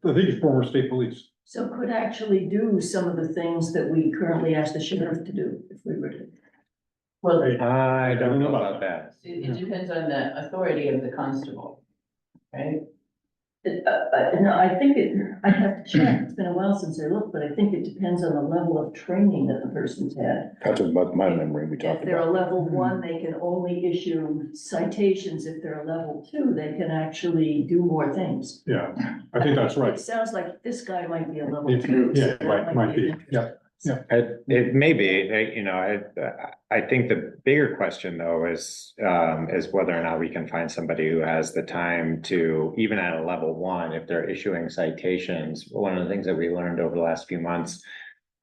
I think he's former state police. So could actually do some of the things that we currently ask the sheriff to do if we were to. Well, I don't know about that. it depends on the authority of the constable, right? No, I think I have to check, it's been a while since I looked, but I think it depends on the level of training that the person's had. That's about my memory we If talked they're a about. level 1, they can only issue citations. If they're a level 2, they can actually do more things. Yeah, I think that's right. It sounds like this guy might be a level It- 2. so yeah, it that might be, an interesting- It may be, I think the bigger question though is whether or not we can find somebody who has the time to, even at a level 1, if they're issuing citations. One of the things that we learned over the last few months,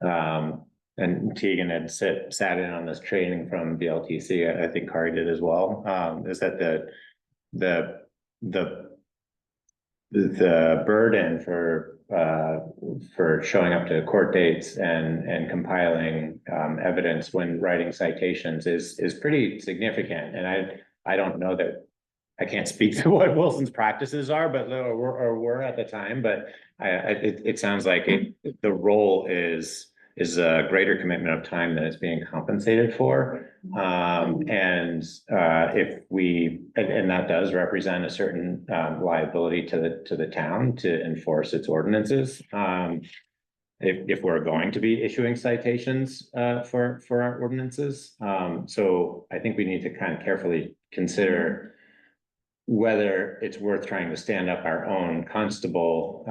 and Tegan had sat in on this training from BLTC, I think Kari did as well, is that the burden for showing up to court dates and compiling evidence when writing citations is pretty significant. And I don't know that, I can't speak to what Wilson's practices are, but or were at the time, but it sounds like the role is a greater commitment of time than it's being compensated for. And that does represent a certain liability to the town to enforce its ordinances. If we're going to be issuing citations for our ordinances. So I think we need to kind of carefully consider whether it's worth trying to stand up our own constable,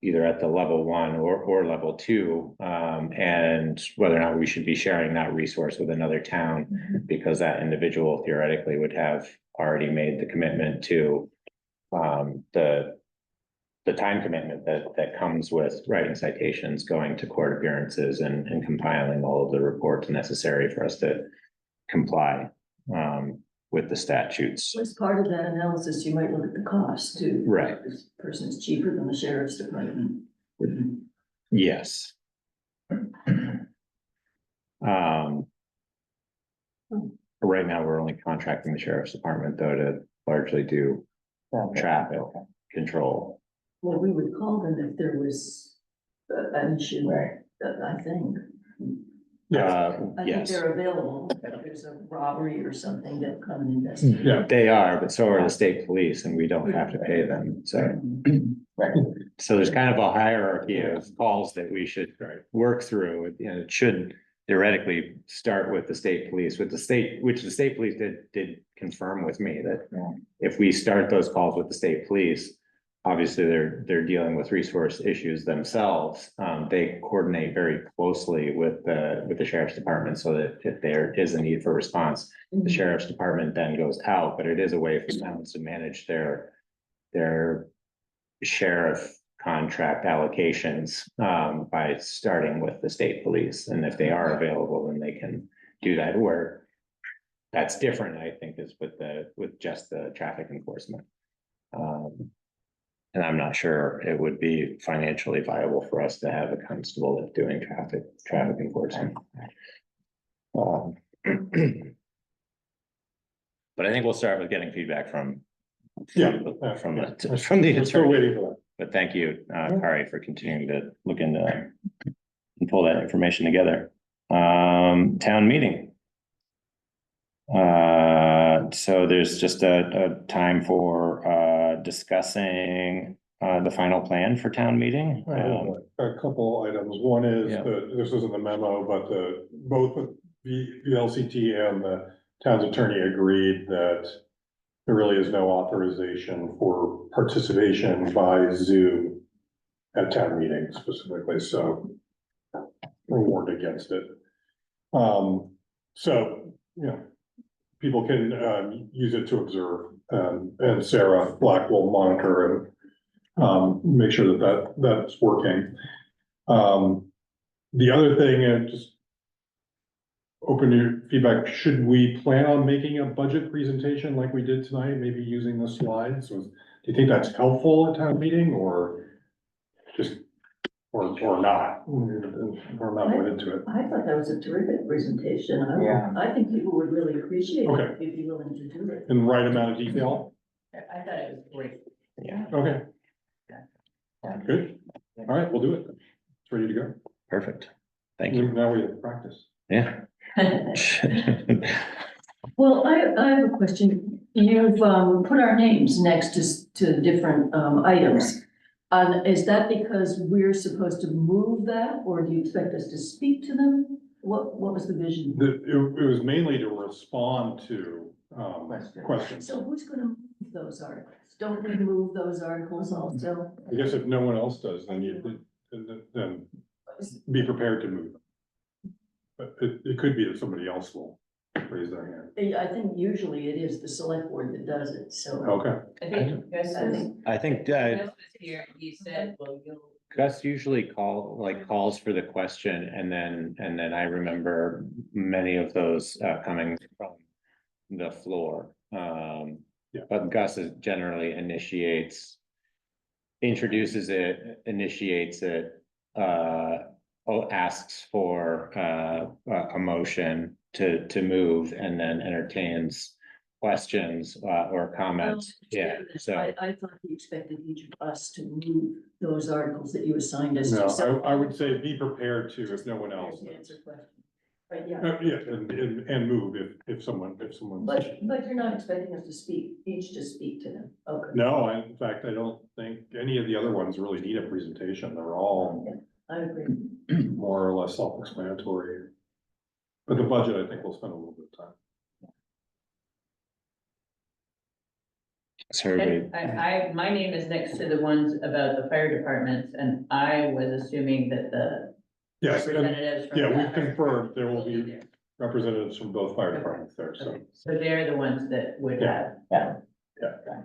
either at the level 1 or level 2, and whether or not we should be sharing that resource with another town, because that individual theoretically would have already made the commitment to the time commitment that comes with writing citations, going to court appearances, and compiling all of the reports necessary for us to comply with the statutes. As part of that analysis, you might look at the cost too. Right. This person's cheaper than the sheriff's department. Yes. Right now, we're only contracting the sheriff's department though to largely do traffic control. Well, we would call them if there was an issue, I think. Uh, I think yes, they're available, if there's a robbery or something, they'll come and investigate. Yeah, they are, but so are the state police, and we don't have to pay them, so. So there's kind of a hierarchy of calls that we should work through, it should theoretically start with the state police, which the state police did confirm with me that if we start those calls with the state police, obviously they're dealing with resource issues themselves. They coordinate very closely with the sheriff's department, so that if there is a need for response, the sheriff's department then goes out, but it is a way for towns to manage their sheriff contract allocations by starting with the state police. And if they are available, then they can do that. Where that's different, I think, is with just the traffic enforcement. And I'm not sure it would be financially viable for us to have a constable that's doing traffic enforcement. But I think we'll start with getting feedback from the we're still attorney. waiting for But thank you, Kari, for continuing to look into that and pull that information together. Town meeting. So there's just a time for discussing the final plan for town meeting. that. I have a couple items. One is, Yeah. this isn't the memo, but both the LCT and the town's attorney agreed that there really is no authorization for participation by Zoom at town meetings specifically, so we're warned against it. So, people can use it to observe, and Sarah Black will monitor and make sure that's working. The other thing, just open your feedback, should we plan on making a budget presentation like we did tonight, maybe using the slides? Do you think that's helpful at town meeting, or just, or not? Or not going into it? I thought that was a terrific presentation. I think people would really appreciate it if you'd be willing to do it. In the right amount of detail? I thought it was great. Yeah, Okay. Good. All right, we'll do it. It's ready to go. perfect. Thank you. Now we have to practice. Yeah. Well, I have a question. You've put our names next to different items. Is that because we're supposed to move that, or do you expect us to speak to them? What was the vision? It was mainly to respond to questions. So who's gonna move those articles? Don't we move those articles also? I guess if no one else does, then then be prepared to move them. But it could be that somebody else will raise their hand. I think usually it is the select board that does it, so. Okay. I think Gus I think was here, he said, well, you'll. Gus usually calls for the question, and then I remember many of those coming from the floor. But Gus generally introduces it, initiates it, asks for a motion to move, and then entertains questions or comments. Yeah, so I thought you expected each of us to move those articles that you assigned us to. No, So- I would say be prepared to if no one else To does. answer questions. Right, yeah. Yeah, and move if someone. But you're not expecting us to speak, each to speak to them, okay? No, in fact, I don't think any of the other ones really need a presentation. They're all I agree. more or less self-explanatory. But the budget, I think we'll spend a little bit of time. so everybody, My name is next to the ones about the fire departments, and I was assuming that the Yes, and representatives from. yeah, the we've fire confirmed department there will be there. representatives from both fire departments there, so. Okay, so they're the ones that would Yeah. have. Yeah.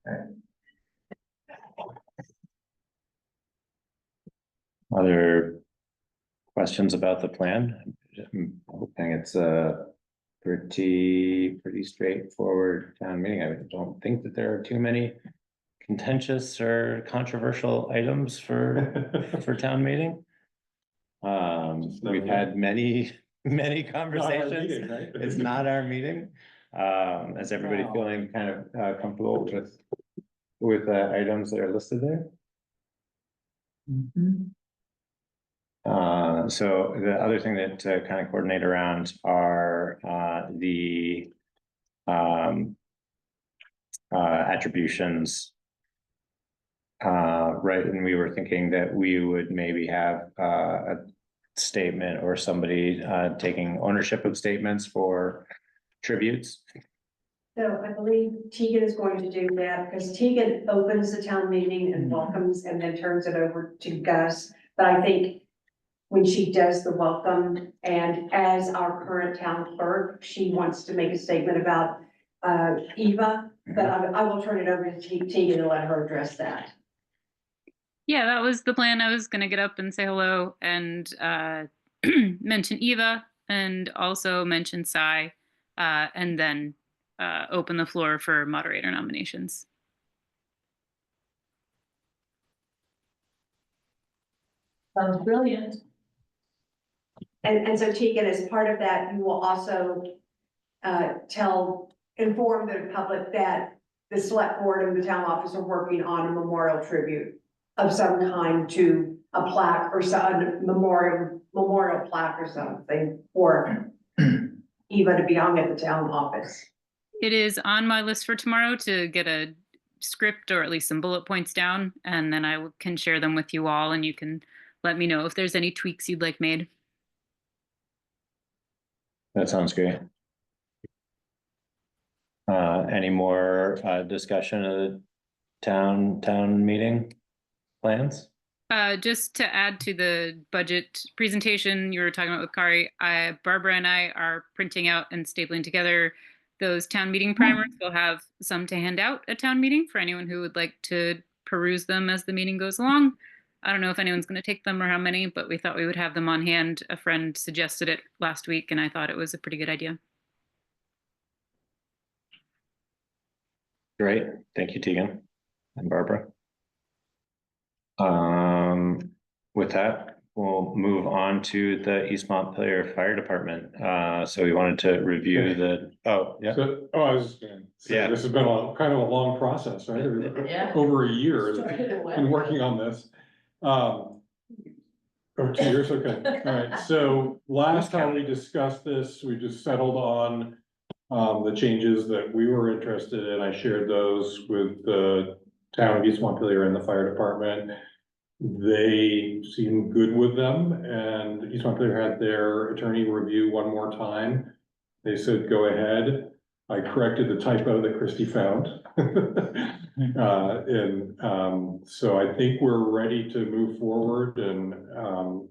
Okay. other questions about the plan? I'm hoping it's a pretty straightforward town meeting. I don't think that there are too many contentious or controversial items for town meeting. We've had many conversations. meeting, right? It's not our meeting. Is everybody feeling kind of comfortable with items that are listed there? So the other thing that to kind of coordinate around are the attributions. Right, and we were thinking that we would maybe have a statement or somebody taking ownership of statements for tributes. So I believe Tegan is going to do that because Tegan opens the town meeting and welcomes and then turns it over to Gus. But I think when she does the welcome and as our current town clerk, she wants to make a statement about Eva, but I will turn it over to Tegan to let her address that. Yeah, that was the plan. I was gonna get up and say hello and mention Eva and also mention Sai, and then open the floor for moderator nominations. Sounds brilliant. And so Tegan, as part of that, you will also inform the public that the select board and the town office are working on a memorial tribute of some kind to a plaque or some memorial plaque or something for Eva to be hung at the town office. It is on my list for tomorrow to get a script or at least some bullet points down, and then I can share them with you all, and you can let me know if there's any tweaks you'd like made. That sounds great. Any more discussion of the town meeting plans? Just to add to the budget presentation you were talking about with Kari, Barbara and I are printing out and stapling together those town meeting primers. We'll have some to hand out at town meeting for anyone who would like to peruse them as the meeting goes along. I don't know if anyone's going to take them or how many, but we thought we would have them on hand. A friend suggested it last week, and I thought it was a pretty good idea. Great, thank you, Tegan and Barbara. With that, we'll move on to the East Montpelier Fire Department. So we wanted to review the, yeah. So, I was just gonna say, Yeah. this has been kind of a long process, right? Yeah. Over a year, Started well. been working on this. Over 2 years, okay, all right, so last time we discussed this, we just settled on the changes that we were interested in. I shared those with the town of East Montpelier and the fire department. They seemed good with them, and East Montpelier had their attorney review one more time. They said, go ahead. I corrected the typo that Christie found. So I think we're ready to move forward and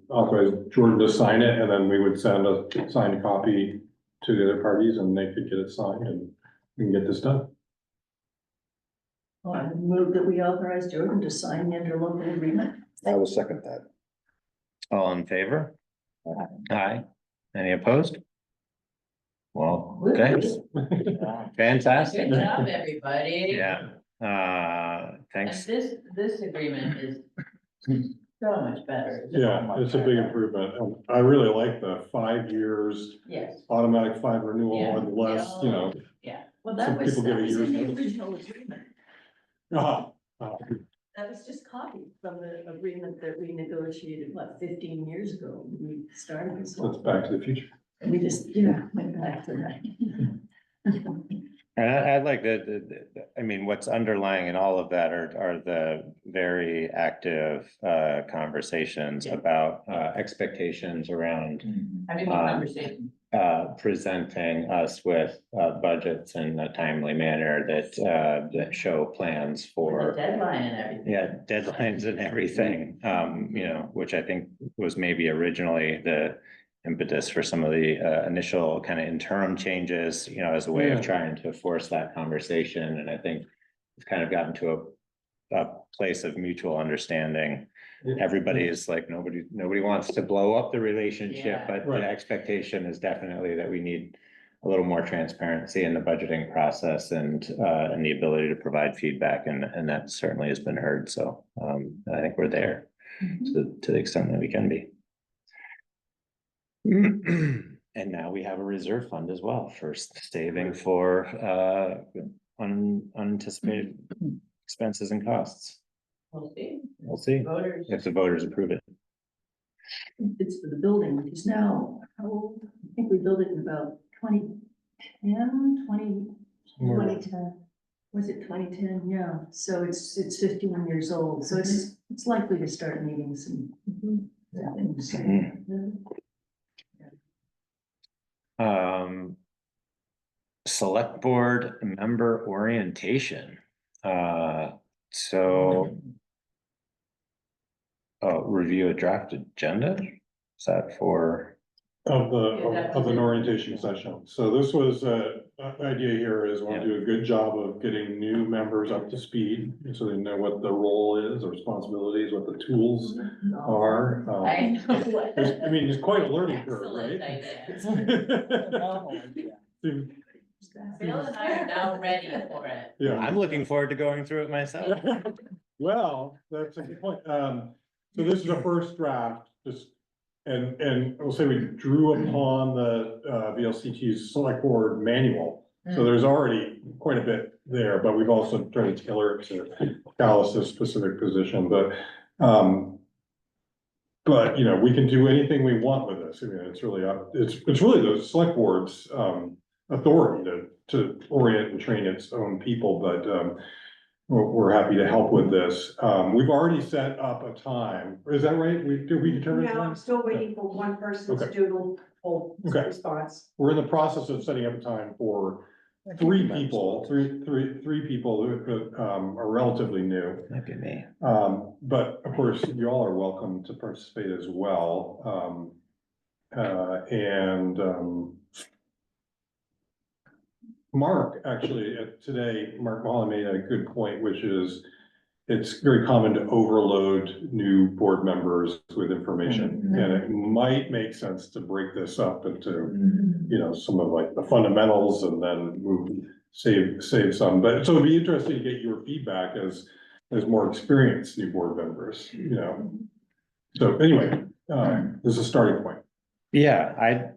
authorize Jordan to sign it, and then we would send a signed copy to the other parties and they could get it signed and we can get this done. Well, I move that we authorize Jordan to sign the interlocal agreement. I will second that. All in favor? Aye. Any opposed? Well, thanks. Fantastic. Good job, everybody. Yeah, And thanks. this agreement is so much better. Yeah, it's a big improvement. I really like the 5 years Yes, automatic 5 renewal Yeah. unless, you know. yeah. Well, Some that was people give a in year's the notice. original agreement. Ah, That was just copied from the agreement that we negotiated, 15 years ago? We started this That's whole, back to the future. we just, went back to that. And I'd like I mean, what's underlying in all of that are the very active conversations about expectations around Having a conversation. presenting us with budgets in a timely manner that show plans The for, deadline and everything. yeah, deadlines and everything, you know, which I think was maybe originally the impetus for some of the initial kind of interim changes, you know, as a way of Yeah. trying to force that conversation. And I think it's kind of gotten to a place of mutual understanding. Everybody is like, nobody wants to blow up the relationship, Yeah. but Right. the expectation is definitely that we need a little more transparency in the budgeting process and the ability to provide feedback, and that certainly has been heard. So I think we're there to the extent that we can be. And now we have a reserve fund as well for saving for unanticipated expenses and costs. We'll see. We'll see Voters. if the voters approve it. It's standards for the building, which is now, how old? I think we built it in about 2010, 2010. was it 2010? Yeah, so it's 51 years old, so it's likely to start needing some things. Select board member orientation. So. Review a draft agenda? Is that for? Of Yeah, an orientation session. So this was, idea here is want to do a good job of getting new members up to speed. So they know what the role is, the responsibilities, what the tools are. I know. I mean, it's quite a learning curve, Excellent right? idea. Bill and I are now ready for it. Yeah. I'm looking forward to going through it myself. Well, that's a good point. So this is a first draft, just, and we'll say we drew upon the, VLCT's select board manual. So there's already quite a bit there, but we've also tried to tailor it to Calais' specific position, but, you know, we can do anything we want with this. I mean, it's really up, it's really the select board's, authority to orient and train its own people, but, we're happy to help with this. We've already set up a time. Is that right? Did we determine? No, I'm time? still waiting for one person to Okay. do the full Okay. response. We're in the process of setting up a time for three people who are relatively new. Might be me. But of course, you all are welcome to participate as well. Mark, actually, today, Mark Mahler made a good point, which is it's very common to overload new board members with information. And it might make sense to break this up into, you know, some of like the fundamentals and then save some. But so it'd be interesting to get your feedback as more experienced new board members, you know. So anyway, this is a starting point. Yeah,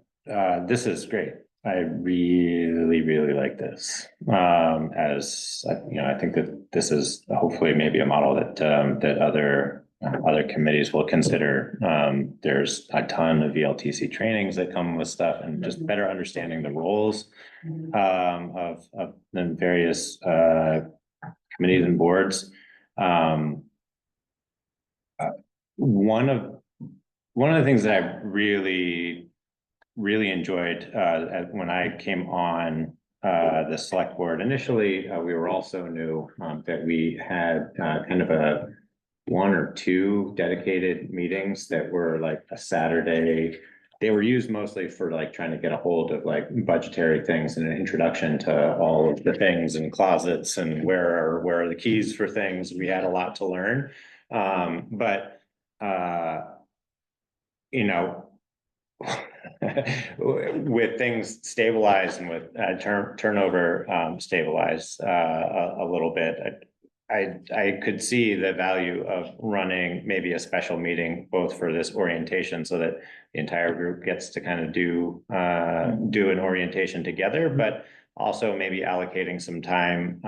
this is great. I really like this. As you know, I think that this is hopefully maybe a model that other committees will consider. There's a ton of VLTC trainings that come with stuff, and just better understanding the roles of the various committees and boards. One of the things that I really enjoyed when I came on the select board initially, we were also new that we had kind of a 1 or 2 dedicated meetings that were like a Saturday. They were used mostly for like trying to get a hold of like budgetary things and an introduction to all of the things and closets and where are the keys for things. We had a lot to learn, but you know, with things stabilized and with turnover stabilized a little bit, I could see the value of running maybe a special meeting both for this orientation so that the entire group gets to kind of do an orientation together, but also maybe allocating some time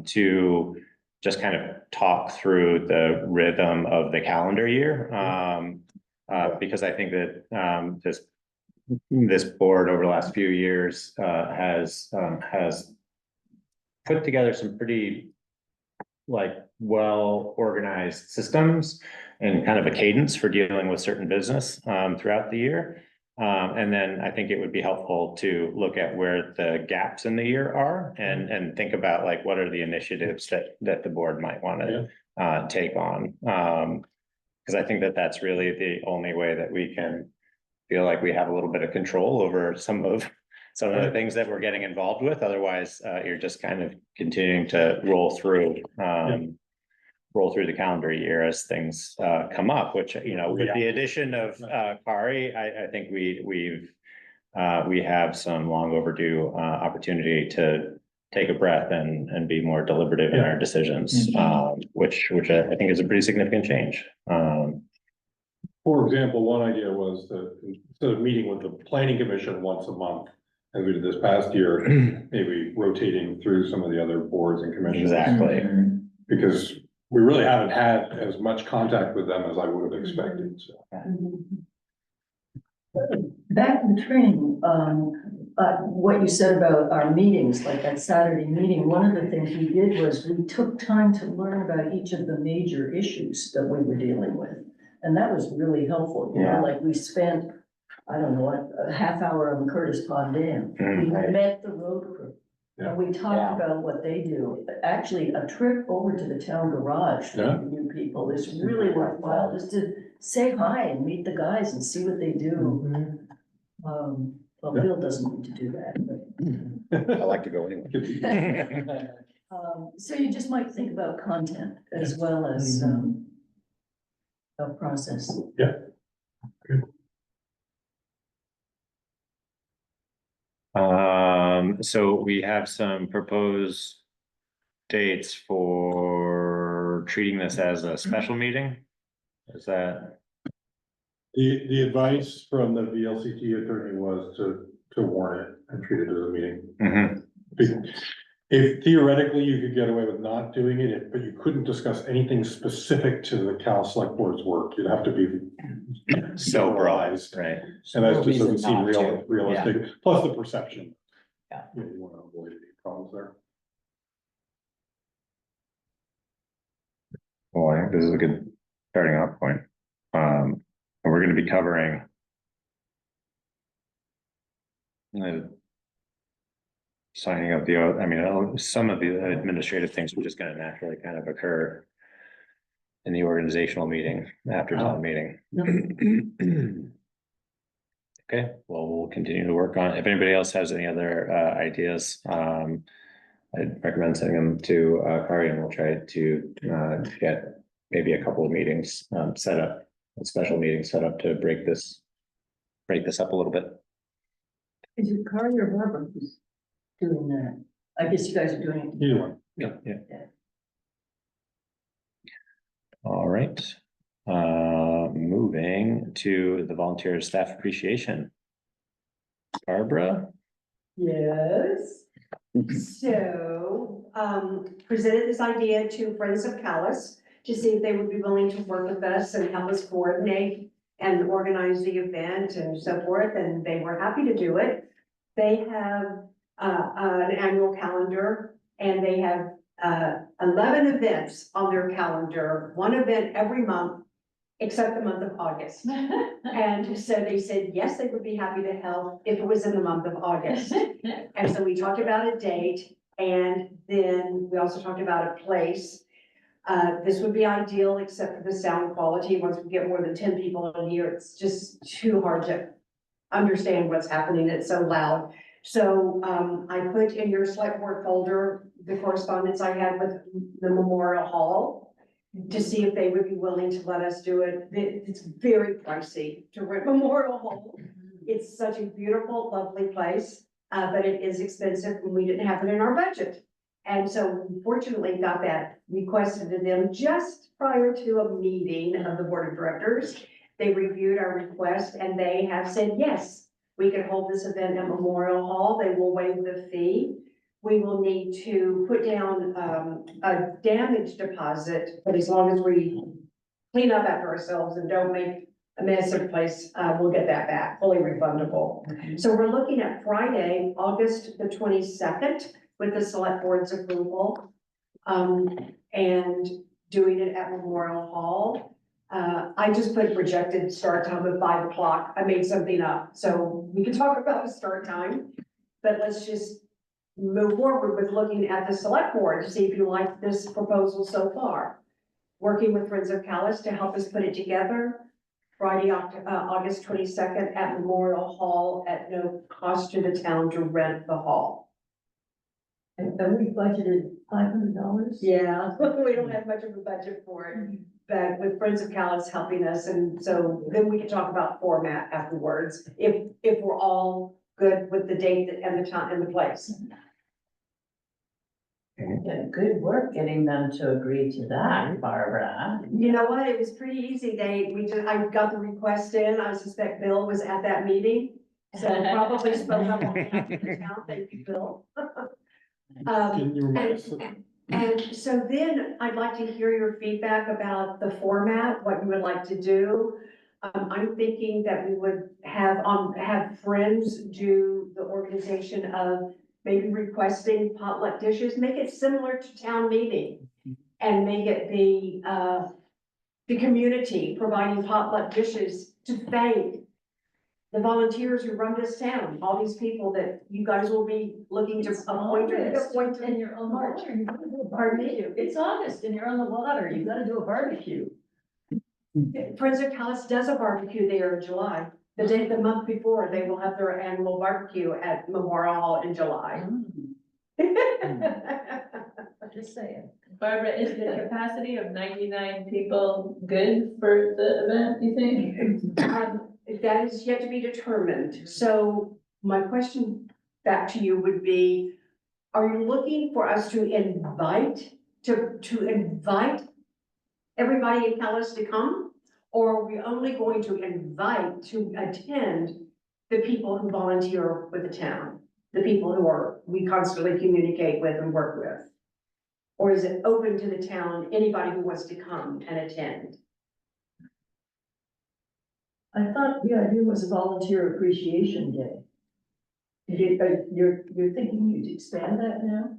to just kind of talk through the rhythm of the calendar year. Because I think that this board over the last few years has put together some pretty like well-organized systems and kind of a cadence for dealing with certain business throughout the year. And then I think it would be helpful to look at where the gaps in the year are and think about like what are the initiatives that the board might want to take on. Because I think that that's really the only way that we can feel like we have a little bit of control over some of the things that we're getting involved with. Otherwise, you're just kind of continuing to roll through the calendar year as things come up, which, you know, with the addition of Kari, I think we have some long overdue opportunity to take a breath and be more deliberative in our decisions, which I think is a pretty significant change. For example, one idea was that instead of meeting with the planning commission once a month, as we did this past year, maybe rotating through some of the other boards and commissions. Exactly. Because we really haven't had as much contact with them as I would have expected, so. back to the training, what you said about our meetings, like that Saturday meeting, one of the things we did was we took time to learn about each of the major issues that we were dealing with. And that was really helpful, you know, like we spent, I don't know, what, a half hour on Curtis Pond Dam. We Right. met the road crew. And we talked about what they do. Actually, a trip over to the town garage for Yeah. new people is really worthwhile, just to say hi and meet the guys and see what they do. Well, Yeah. Bill doesn't need to do that, but, I like to go anyway. so you just might think about content as well as, a process. So we have some proposed dates for treating this as a special meeting? Is that? The advice from the VLCT attorney was to warn it and treat it as a meeting. If theoretically you could get away with not doing it, but you couldn't discuss anything specific to the Cal Select Board's work, you'd have to be So broad, generalized. right? And that just Reason doesn't seem not to. realistic, plus the perception. Yeah. You wanna avoid any problems there. Well, I think this is a good starting off point. And we're gonna be covering signing of the oath. I mean, some of the administrative things are just gonna naturally kind of occur in the organizational meeting after town meeting. Okay, well, we'll continue to work on it. If anybody else has any other ideas, I'd recommend sending them to Kari, and we'll try to get maybe a couple of meetings set up, a special meeting set up to break this up a little bit. Is it Carly or Barbara who's doing that? I guess you guys are doing it. Either one. Yeah. All right. Moving to the volunteer staff appreciation. Barbara? Yes. So, presented this idea to Friends of Calais to see if they would be willing to work with us and help us coordinate and organize the event and so forth, and they were happy to do it. They have, an annual calendar, and they have, 11 events on their calendar, one event every month, except the month of August. And so they said, yes, they would be happy to help if it was in the month of August. And so we talked about a date, and then we also talked about a place. This would be ideal, except for the sound quality. Once we get more than 10 people in here, it's just too hard to understand what's happening. It's so loud. So, I put in your select board folder the correspondence I had with the Memorial Hall to see if they would be willing to let us do it. It's very pricey to rent Memorial Hall. It's such a beautiful, lovely place, but it is expensive, and we didn't have it in our budget. And so we fortunately got that requested to them just prior to a meeting of the board of directors. They reviewed our request, and they have said, yes, we can hold this event at Memorial Hall. They will waive the fee. We will need to put down a damage deposit, but as long as we clean up after ourselves and don't make a mess of the place, we'll get that back, fully refundable. So we're looking at Friday, August the 22nd, with the select board's approval, and doing it at Memorial Hall. I just put projected start time of 5 o'clock. I made something up, so we can talk about the start time, but let's just move forward with looking at the select board to see if you like this proposal so far. Working with Friends of Calais to help us put it together. Friday, August 22nd at Memorial Hall at no cost to the town to rent the hall. And we budgeted $500? Yeah, we don't have much of a budget for it, but with Friends of Calais helping us, and so then we can talk about format afterwards, if we're all good with the date and the time and the place. Yeah, good work getting them to agree to that, Barbara. You know what, it was pretty easy, I got the request in, I suspect Bill was at that meeting, so probably spoke up on behalf of the town, thank you, Bill. Can you remind us? And so then I'd like to hear your feedback about the format, what you would like to do. I'm thinking that we would have friends do the organization of maybe requesting potluck dishes, make it similar to town meeting. And make it the community providing potluck dishes to thank the volunteers who run this town, all these people that you guys will be looking to appoint. And you're on the water, you gotta do a barbecue. It's August and you're on the water, you gotta do a barbecue. Friends of Calais does a barbecue there in July. The month before, they will have their annual barbecue at Memorial Hall in July. Just saying. Barbara, is the capacity of 99 people good for the event, you think? That is yet to be determined. So my question back to you would be, are you looking for us to invite everybody in Calais to come? Or are we only going to invite to attend the people who volunteer with the town? The people we constantly communicate with and work with? Or is it open to the town, anybody who wants to come and attend? I thought the idea was a volunteer appreciation day. You're thinking you'd expand that now?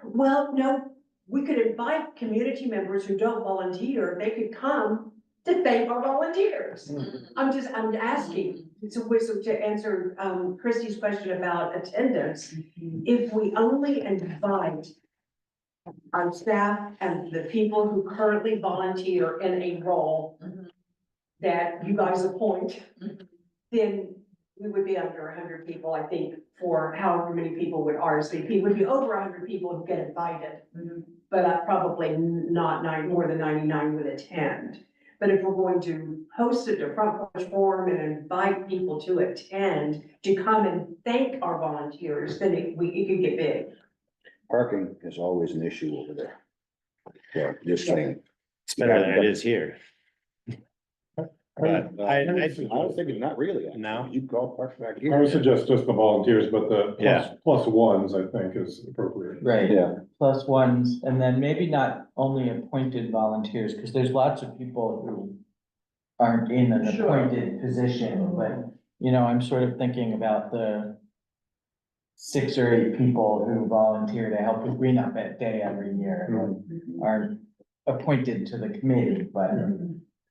Well, no, we could invite community members who don't volunteer, they could come to thank our volunteers. I'm asking, to answer Christie's question about attendance, if we only invite our staff and the people who currently volunteer in a role that you guys appoint, then we would be under 100 people, I think, for however many people would RSVP. It would be over 100 people who get invited, but probably not more than 99 would attend. But if we're going to host it to front porch forum and invite people to attend, to come and thank our volunteers, then it could get big. Parking is always an issue over there. Yeah, just saying. It's better than it is here. But I don't think it's not really. actually. No? You call park back here. I would suggest just the volunteers, but the Yeah. plus ones, I think, is appropriate. Right, Yeah, plus ones, and then maybe not only appointed volunteers, because there's lots of people who aren't in an Sure. appointed position, but, you know, I'm sort of thinking about the 6 or 8 people who volunteer to help with Green Up Day every year, and aren't appointed to the committee, but.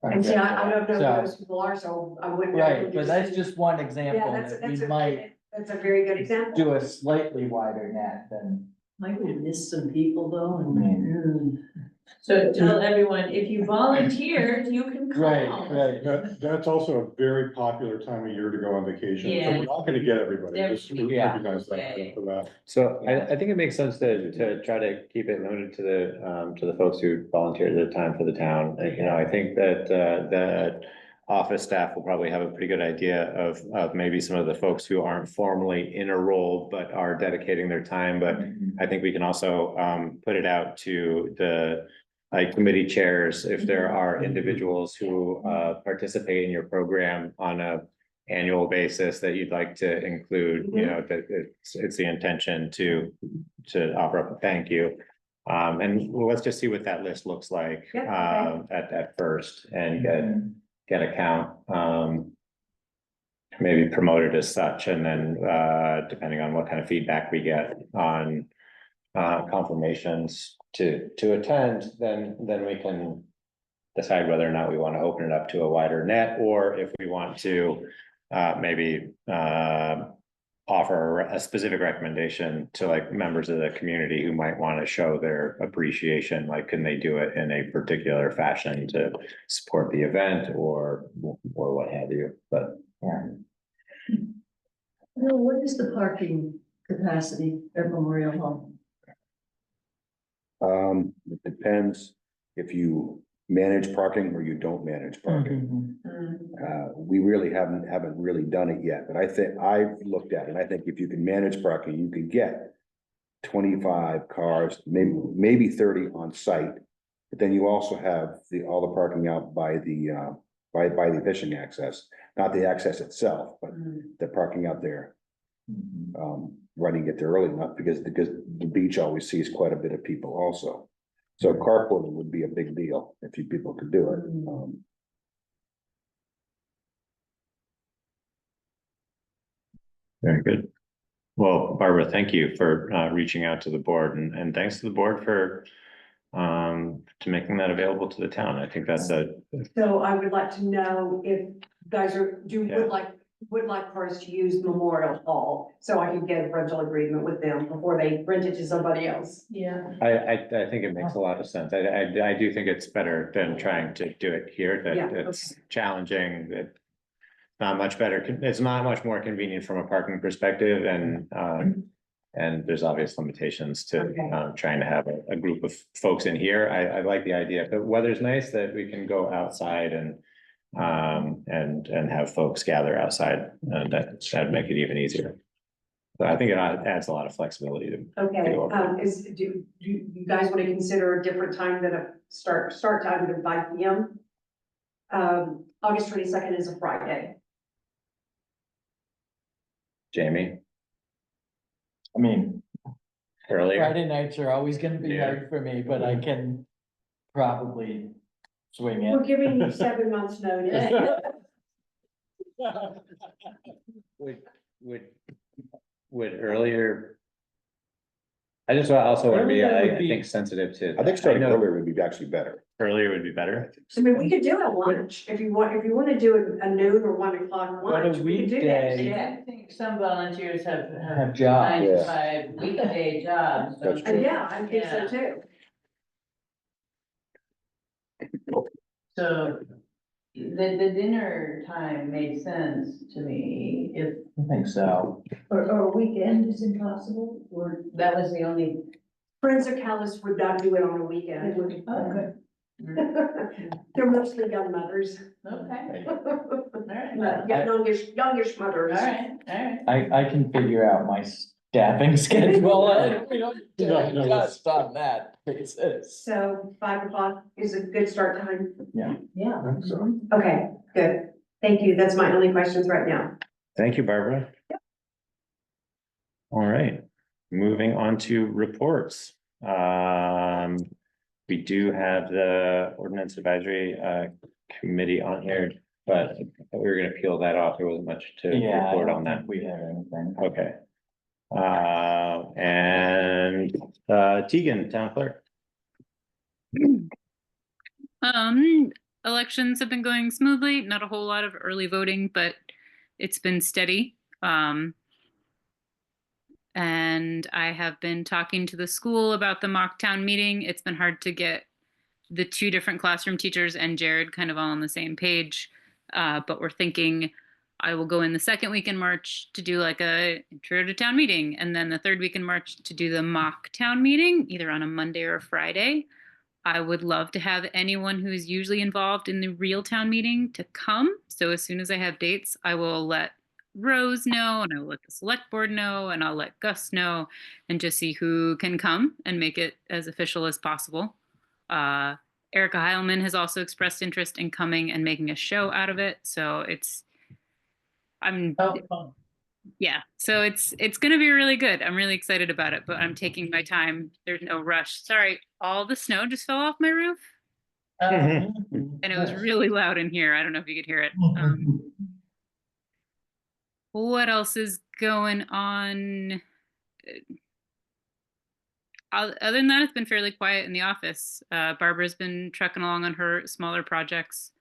And see, I don't know who So- those people are, so I wouldn't. know Right, who but these- that's just one Yeah, example that we might that's a very good example. do a slightly wider net than. Might we miss some people though, So tell everyone, if you volunteered, you can come. Right. That's also a very popular time of year to go on vacation, so Yeah. we're not gonna get everybody, just Yeah. recognize that Yeah. for that. So I think it makes sense to try to keep it limited to the folks who volunteer their time for the town. You know, I think that that office staff will probably have a pretty good idea of maybe some of the folks who aren't formally in a role, but are dedicating their time. But I think we can also put it out to the committee chairs, if there are individuals who participate in your program on a annual basis that you'd like to include, you know, that it's the intention to offer up a thank you. And let's just see what that list looks like at first, and get a count. Maybe promoted as such, and then depending on what kind of feedback we get on confirmations to attend, then we can decide whether or not we want to open it up to a wider net, or if we want to maybe offer a specific recommendation to like members of the community who might want to show their appreciation, like can they do it in a particular fashion to support the event or what have you, but yeah. No, what is the parking capacity at Memorial Hall? it depends if you manage parking or you don't manage parking. We really haven't really done it yet, but I think I've looked at it. I think if you can manage parking, you could get 25 cars, maybe 30 on site. But then you also have all the parking out by the fishing access, not the access itself, but the parking out there. Running it there early enough because the beach always sees quite a bit of people also. So carpooling would be a big deal if you people could do it. Very good. Well, Barbara, thank you for reaching out to the board and thanks to the board for to making that available to the town. I think that's So I would like to know if you guys Yeah. would like for us to use Memorial Hall, so I can get a rental agreement with them before they rent it to somebody else. Yeah. I think it makes a lot of sense. I do think it's better than trying to do it here, Yeah, that it's challenging, that not much better, it's not much more convenient from a parking perspective and there's obvious limitations to Okay. trying to have a group of folks in here. I like the idea. If the weather's nice, that we can go outside and have folks gather outside, and that'd make it even easier. So I think it adds a lot of flexibility to. Okay, go over. do you guys want to consider a different time than a start time than 5 p.m.? August 22nd is a Friday. I Jamie, mean, earlier, Friday nights are always gonna be Yeah. hard for me, but I can probably swing We're it. giving you 7 months notice. would earlier. I just also want to be, Earlier would I be- think, sensitive to. I think starting know earlier would be actually better. Earlier would be better. I mean, we could do it at lunch, if you want to do a noon or 1 o'clock lunch, we could do that, weekday. yeah. I think some volunteers have Have jobs. 9 to 5 weekday jobs. That's don't they? Yeah, I think so Yeah. too. So the dinner time made sense to me, if, I think so. Or weekend is impossible, or, that was the only. Friends of Calais would not do it on a weekend. okay. They're mostly young mothers. Okay, But, alright, yeah, youngish mothers. alright. I can figure out my staffing schedule, and we don't No, no, discuss on that basis. So 5 o'clock is a good start time. Yeah. So, Okay, good. Thank you. That's my only questions right now. Thank you, Barbara. All right, moving on to reports. We do have the ordinance advisory committee on here, but we were gonna peel that off. There wasn't much to Yeah, I report don't on that. think we have anything. Okay. And Tegan, town clerk. Elections have been going smoothly, not a whole lot of early voting, but it's been steady. And I have been talking to the school about the mock town meeting. It's been hard to get the 2 different classroom teachers and Jared kind of all on the same page. But we're thinking I will go in the 2nd week in March to do like a intro to town meeting. And then the 3rd week in March to do the mock town meeting, either on a Monday or a Friday. I would love to have anyone who's usually involved in the real town meeting to come. So as soon as I have dates, I will let Rose know, and I will let the select board know, and I'll let Gus know, and just see who can come and make it as official as possible. Erica Heilman has also expressed interest in coming and making a show out of it. So yeah, so it's gonna be really good. I'm really excited about it, but I'm taking my time. There's no rush. Sorry, all the snow just fell off my roof, and it was really loud in here. I don't know if you could hear it. What else is going on? Other than that, it's been fairly quiet in the office. Barbara's been trucking along on her smaller projects.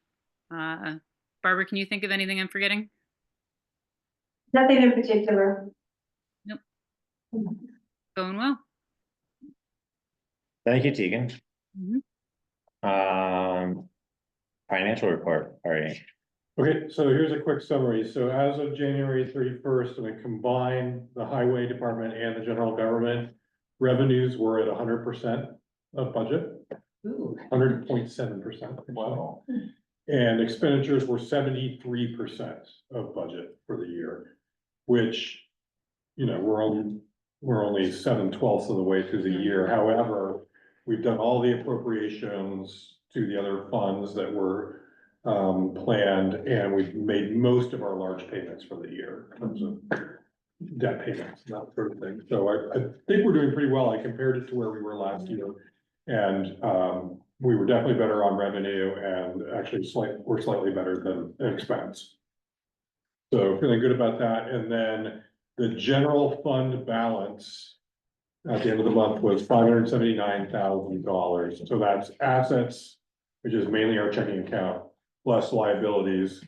Barbara, can you think of anything I'm forgetting? Nothing in particular. Nope. Going well. Thank you, Tegan. Mhm. Financial report, Ari. okay, so here's a quick summary. So as of January 31st, when we combine the highway department and the general government, revenues were at 100% of budget, 100.7%. Wow. And expenditures were 73% of budget for the year, which, you know, we're only 7/12 of the way through the year. However, we've done all the appropriations to the other funds that were planned, and we've made most of our large payments for the year in terms of debt payments, that sort of thing. So I think we're doing pretty well. I compared it to where we were last year. And we were definitely better on revenue and actually we're slightly better than expense. So feeling good about that. And then The general fund balance at the end of the month was $579,000. So that's assets, which is mainly our checking account, plus liabilities.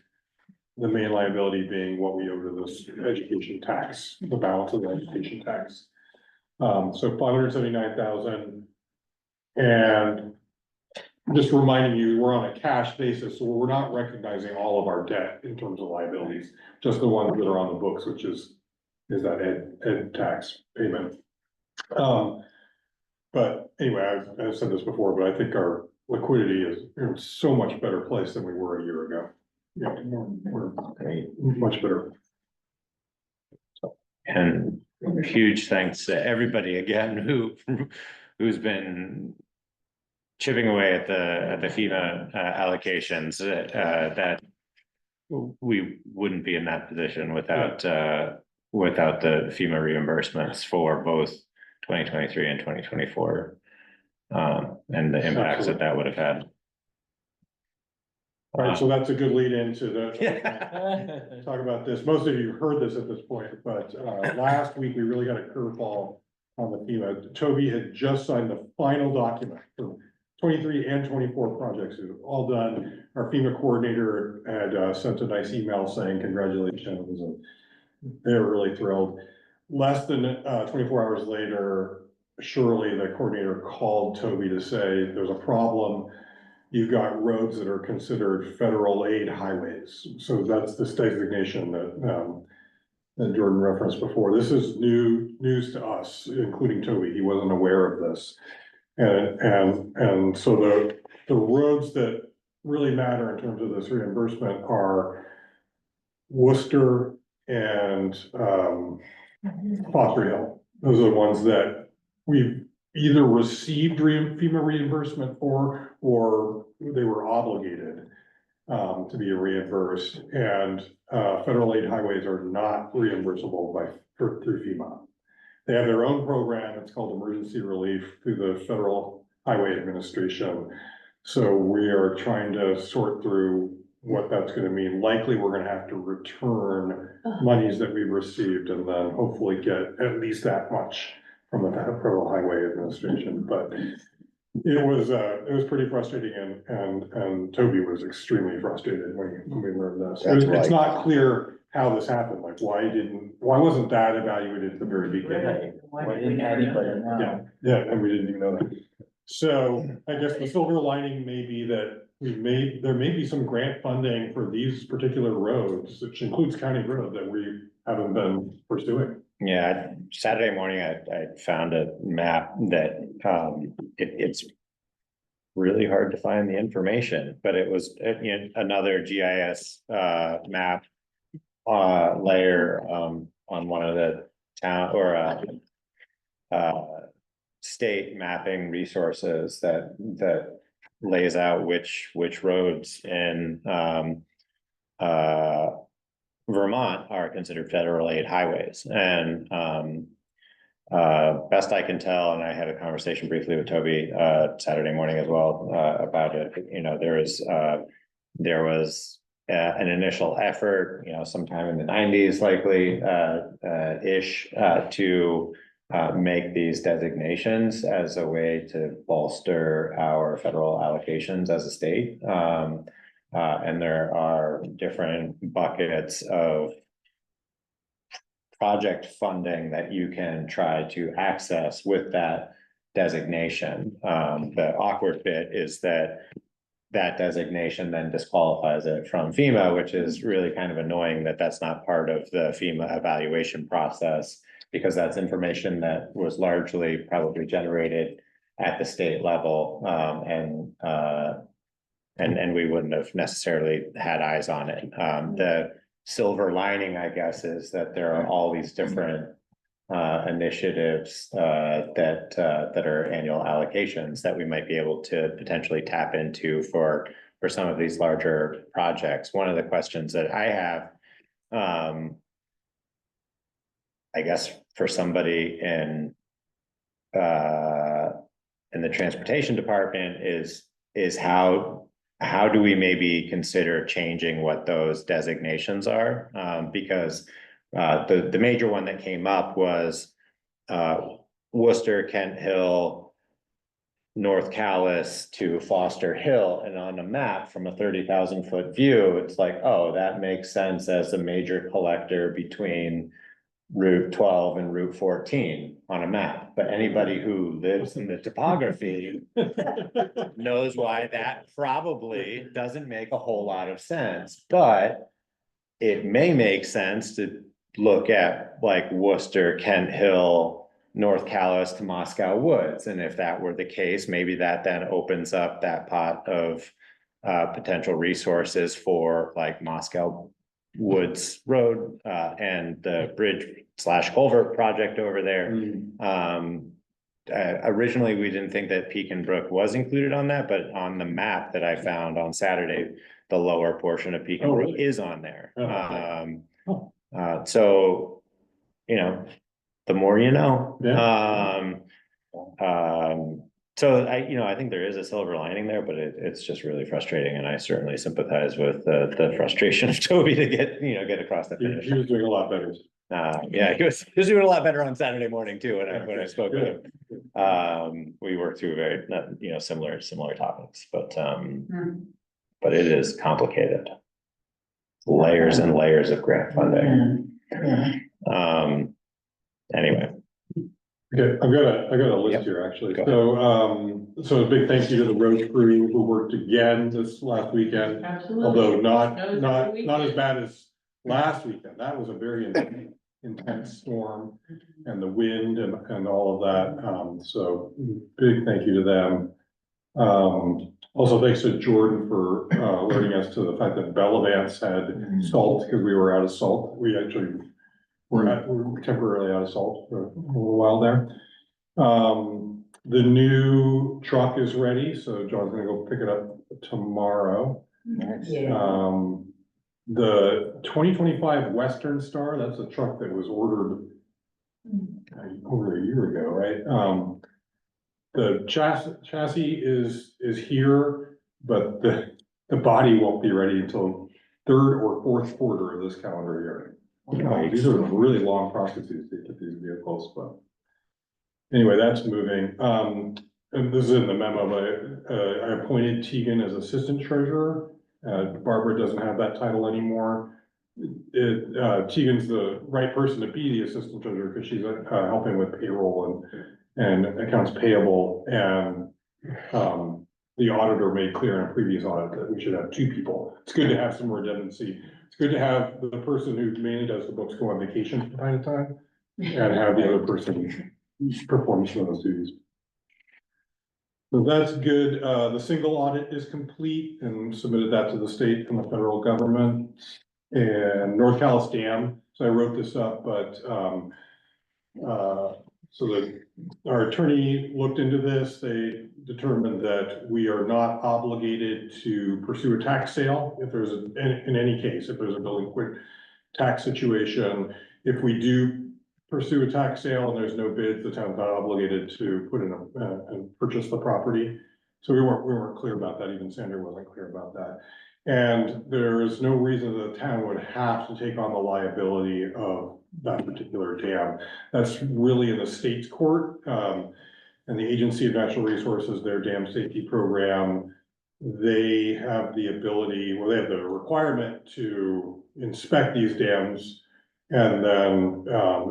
The main liability being what we owe to this education tax, the balance of the education tax. So 579,000. And just reminding you, we're on a cash basis, so we're not recognizing all of our debt in terms of liabilities, just the ones that are on the books, which is that ed tax payment. But anyway, I've said this before, but I think our liquidity is in so much better place than we were a year ago. Yeah, we're Great. much better. And huge thanks to everybody again who's been chipping away at the FEMA allocations, that we wouldn't be in that position without the FEMA reimbursements for both 2023 and 2024. And the impacts that would have had. All right, so that's a good lead into talk about this. Most of you heard this at this point, but last week we really got a curveball on the FEMA. Toby had just signed the final document for 23 and 24 projects. It was all done. Our FEMA coordinator had sent a nice email saying congratulations, and they were really thrilled. Less than 24 hours later, Shirley, the coordinator, called Toby to say there's a problem. You've got roads that are considered federal aid highways. So that's this designation that Jordan referenced before. This is news to us, including Toby. He wasn't aware of this. And so the roads that really matter in terms of this reimbursement are Worcester and Foster Hill. Those are the ones that we've either received FEMA reimbursement for, or they were obligated to be reimbursed. And federal aid highways are not reimbursable through FEMA. They have their own program. It's called emergency relief through the Federal Highway Administration. So we are trying to sort through what that's going to mean. Likely, we're going to have to return monies that we've received, and then hopefully get at least that much from the Federal Highway Administration. But it was pretty frustrating, and Toby was extremely frustrated when we learned this. It's not clear how this happened. Like, why wasn't that evaluated at the very beginning? Why didn't anybody know? Yeah, and we didn't even know that. So I guess the silver lining may be that there may be some grant funding for these particular roads, which includes county road, that we haven't been pursuing. Yeah, Saturday morning, I found a map that it's really hard to find the information, but it was another GIS map layer on one of the town or state mapping resources that lays out which roads in Vermont are considered federal aid highways. And best I can tell, and I had a conversation briefly with Toby Saturday morning as well about it. There was an initial effort, sometime in the 90s, likely ish, to make these designations as a way to bolster our federal allocations as a state. And there are different buckets of project funding that you can try to access with that designation. The awkward bit is that designation then disqualifies it from FEMA, which is really kind of annoying that that's not part of the FEMA evaluation process, because that's information that was largely probably generated at the state level, and we wouldn't have necessarily had eyes on it. The silver lining, I guess, is that there are all these different initiatives that are annual allocations that we might be able to potentially tap into for some of these larger projects. One of the questions that I have, I guess, for somebody in the transportation department is how do we maybe consider changing what those designations are? Because the major one that came up was, Worcester, Kent Hill, North Calais to Foster Hill, and on a map from a 30,000-foot view, it's like, oh, that makes sense as a major collector between Route 12 and Route 14 on a map, but anybody who lives in the topography knows why that probably doesn't make a whole lot of sense, but it may make sense to look at like Worcester, Kent Hill, North Calais to Moscow Woods. And if that were the case, maybe that then opens up that pot of potential resources for like Moscow Woods Road and the bridge/culvert project over there. Originally, we didn't think that Pekin Brook was included on that, but on the map that I found on Saturday, the lower portion of Pekin Brook is on there. So, you know, the more you know. So I think there is a silver lining there, but it's just really frustrating, and I certainly sympathize with the frustration of Toby to get across the finish. He was doing a lot better. Yeah, he was doing a lot better on Saturday morning too, when I spoke with him. We worked through very, similar topics, but it is complicated. Layers and layers of grant funding. Anyway. Okay, I got a list here, actually. So a big thank you to the road crew who worked again this last weekend. Absolutely. Although not as bad as last weekend. That was a very intense storm, and the wind and all of that. So big thank you to them. Also thanks to Jordan for alerting us to the fact that Bellavance had salt, because we were out of salt. We actually were temporarily out of salt for a little while there. The new truck is ready, so John's gonna go pick it up tomorrow. The 2025 Western Star, that's a truck that was ordered over a year ago, right? The chassis is here, but the body won't be ready until third or fourth quarter of this calendar year. These are really long processes to get these vehicles, but anyway, that's moving. And this is in the memo, but I appointed Tegan as assistant treasurer. Barbara doesn't have that title anymore. Tegan's the right person to be the assistant treasurer because she's helping with payroll and accounts payable, and the auditor made clear in a previous audit that we should have two people. It's good to have some redundancy. It's good to have the person who mainly does the books go on vacation from time to time and have the other person perform some of those duties. So that's good. The single audit is complete and submitted that to the state and the federal government. And North Calais Dam, so I wrote this up, but so that our attorney looked into this, they determined that we are not obligated to pursue a tax sale if there's in any case, if there's a building quick tax situation. If we do pursue a tax sale and there's no bids, the town's not obligated to put in and purchase the property. So we weren't clear about that. Even Sandra wasn't clear about that. And there is no reason the town would have to take on the liability of that particular dam. That's really in the state's court, and the Agency of Natural Resources, their dam safety program, they have the ability, well, they have the requirement to inspect these dams. And then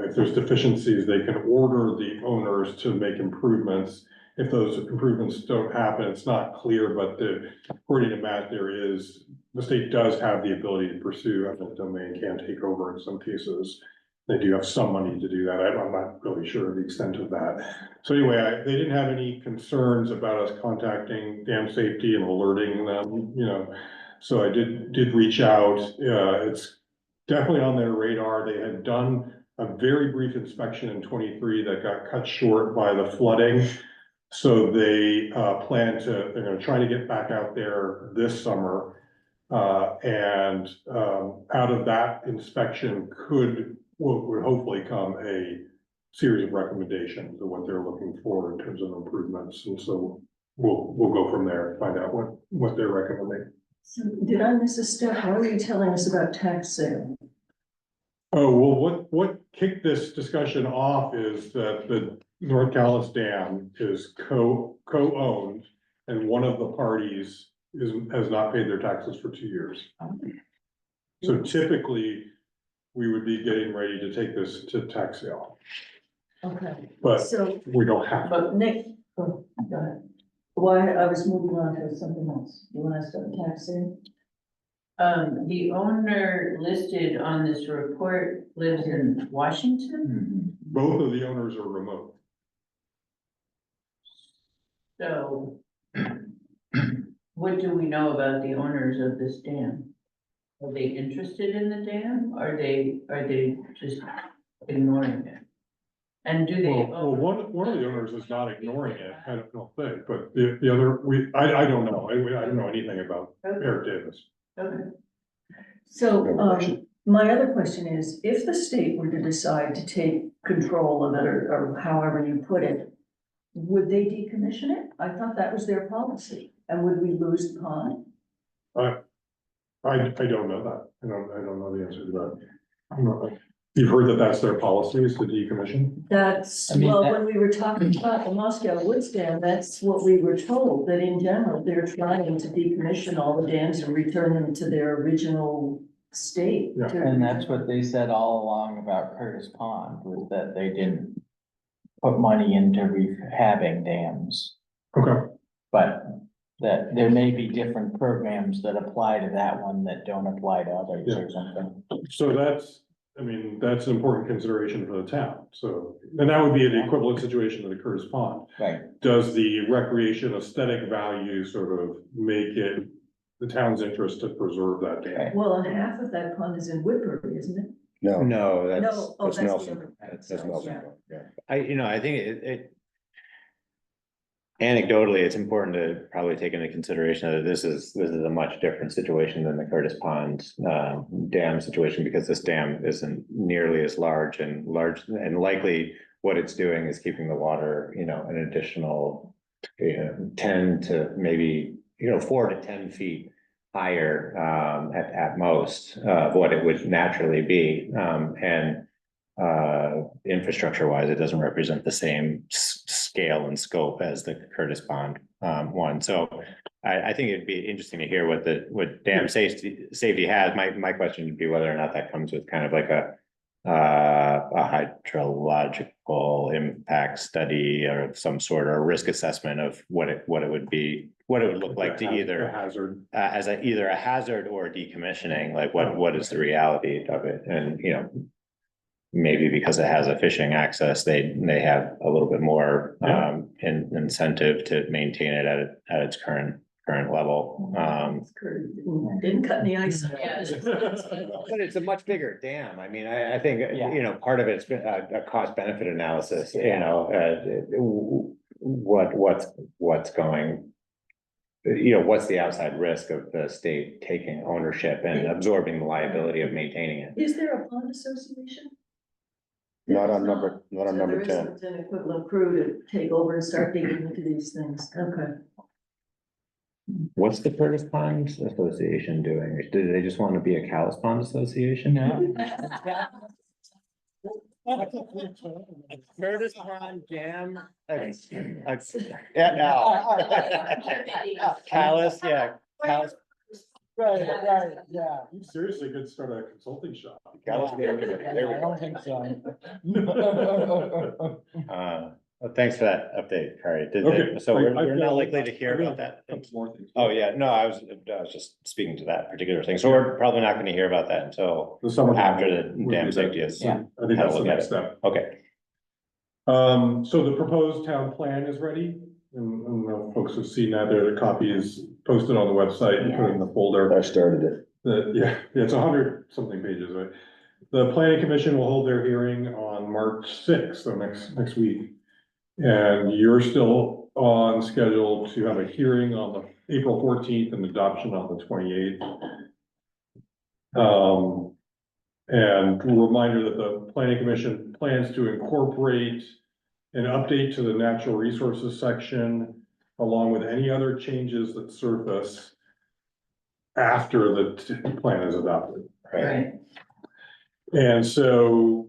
if there's deficiencies, they can order the owners to make improvements. If those improvements don't happen, it's not clear, but according to Matt, the state does have the ability to pursue, eminent domain can take over in some cases. They do have some money to do that. I'm not really sure of the extent of that. So anyway, they didn't have any concerns about us contacting dam safety and alerting them, so I did reach out. It's definitely on their radar. They had done a very brief inspection in 23 that got cut short by the flooding. So they they're gonna try to get back out there this summer. And out of that inspection would hopefully come a series of recommendations of what they're looking for in terms of improvements. And so we'll go from there and find out what they're recommending. So did I miss a step? How are you telling us about tax sale? Oh, well, what kicked this discussion off is that the North Calais Dam is co-owned, and one of the parties has not paid their taxes for 2 years. So typically, we would be getting ready to take this to tax sale, Okay, but so, we don't have to. but Nick, go ahead. Why, I was moving on to something else. You wanna start taxing? The owner listed on this report lives in Washington, Both of the owners are remote. so what do we know about the owners of this dam? Are they interested in the dam? Are they just ignoring it? And do they? Well, one of the owners is not ignoring it, I don't think, but the other, I don't know, I don't know anything about Eric Davis. Okay. So, my other question is, if the state were to decide to take control of it, or however you put it, would they decommission it? I thought that was their policy, and would we lose the pond? I don't know that, I don't know the answer to that. I'm not- You've heard that that's their policy, is to decommission? That's, I mean, well, that- when we were talking about the Moscow Woods Dam, that's what we were told, that in general, they're trying to decommission all the dams and return them to their original state. Yeah. to- And that's what they said all along about Curtis Pond, was that they didn't put money into rehabbing dams. Okay. But that there may be different programs that apply to that one that don't apply to others or something. So that's, I mean, that's an important consideration for the town, so, and that would be the equivalent situation of the Curtis Pond. Right. Does the recreation aesthetic value sort of make it the town's interest to preserve that dam? Right. Well, and half of that pond is in Woodbury, isn't it? No, No, that's, No, oh, that's the Nelson, other- that's Nelson, yeah. I think it anecdotally, it's important to probably take into consideration that this is a much different situation than the Curtis Pond dam situation, because this dam isn't nearly as large and likely what it's doing is keeping the water, an additional 10 to maybe, 4 to 10 feet higher at most of what it would naturally be. And infrastructure wise, it doesn't represent the same scale and scope as the Curtis Pond one. So I think it'd be interesting to hear what dam safety has. My question would be whether or not that comes with kind of like a hydrological impact study or some sort of risk assessment of what it would be, what it would look like to either A hazard. as either a hazard or decommissioning, like what is the reality of it? And, maybe because it has a fishing access, they have a little bit more incentive to maintain it at its current level. Didn't cut any ice. But it's a much bigger dam. I mean, I think, Yeah. part of it's been a cost benefit analysis, what's going. What's the outside risk of the state taking ownership and absorbing the liability of maintaining it? Is there a pond association? Not on There's number, not on So number there 10. isn't an equivalent crew to take over and start digging into these things, okay. What's the Curtis Pond Association doing? Do they just want to be a Calais Pond Association now? Curtis Pond Dam. Yeah, no. Calais, yeah. Calais. Right, yeah. You seriously could start a consulting shop. Calais Dam. There we I go. don't think so. Well, thanks for that update, Kari. Okay. So we're I've not got- likely to hear I've got about that. a couple more things. Oh, yeah, no, I was just speaking to that particular thing. So we're probably not going to hear about that until The summer. after the dam safety is. Yeah. I think that's the Have a look at next it. step. Okay. So the proposed town plan is ready, and I don't know if folks have seen that, there, the copy is posted on the website, and put it in the folder. I started it. Yeah, it's 100 something pages, right? The planning commission will hold their hearing on March 6th, so next week. And you're still on schedule to have a hearing on the April 14th and adoption on the 28th. And a reminder that the planning commission plans to incorporate an update to the natural resources section along with any other changes that surface after the plan is adopted. Right. And so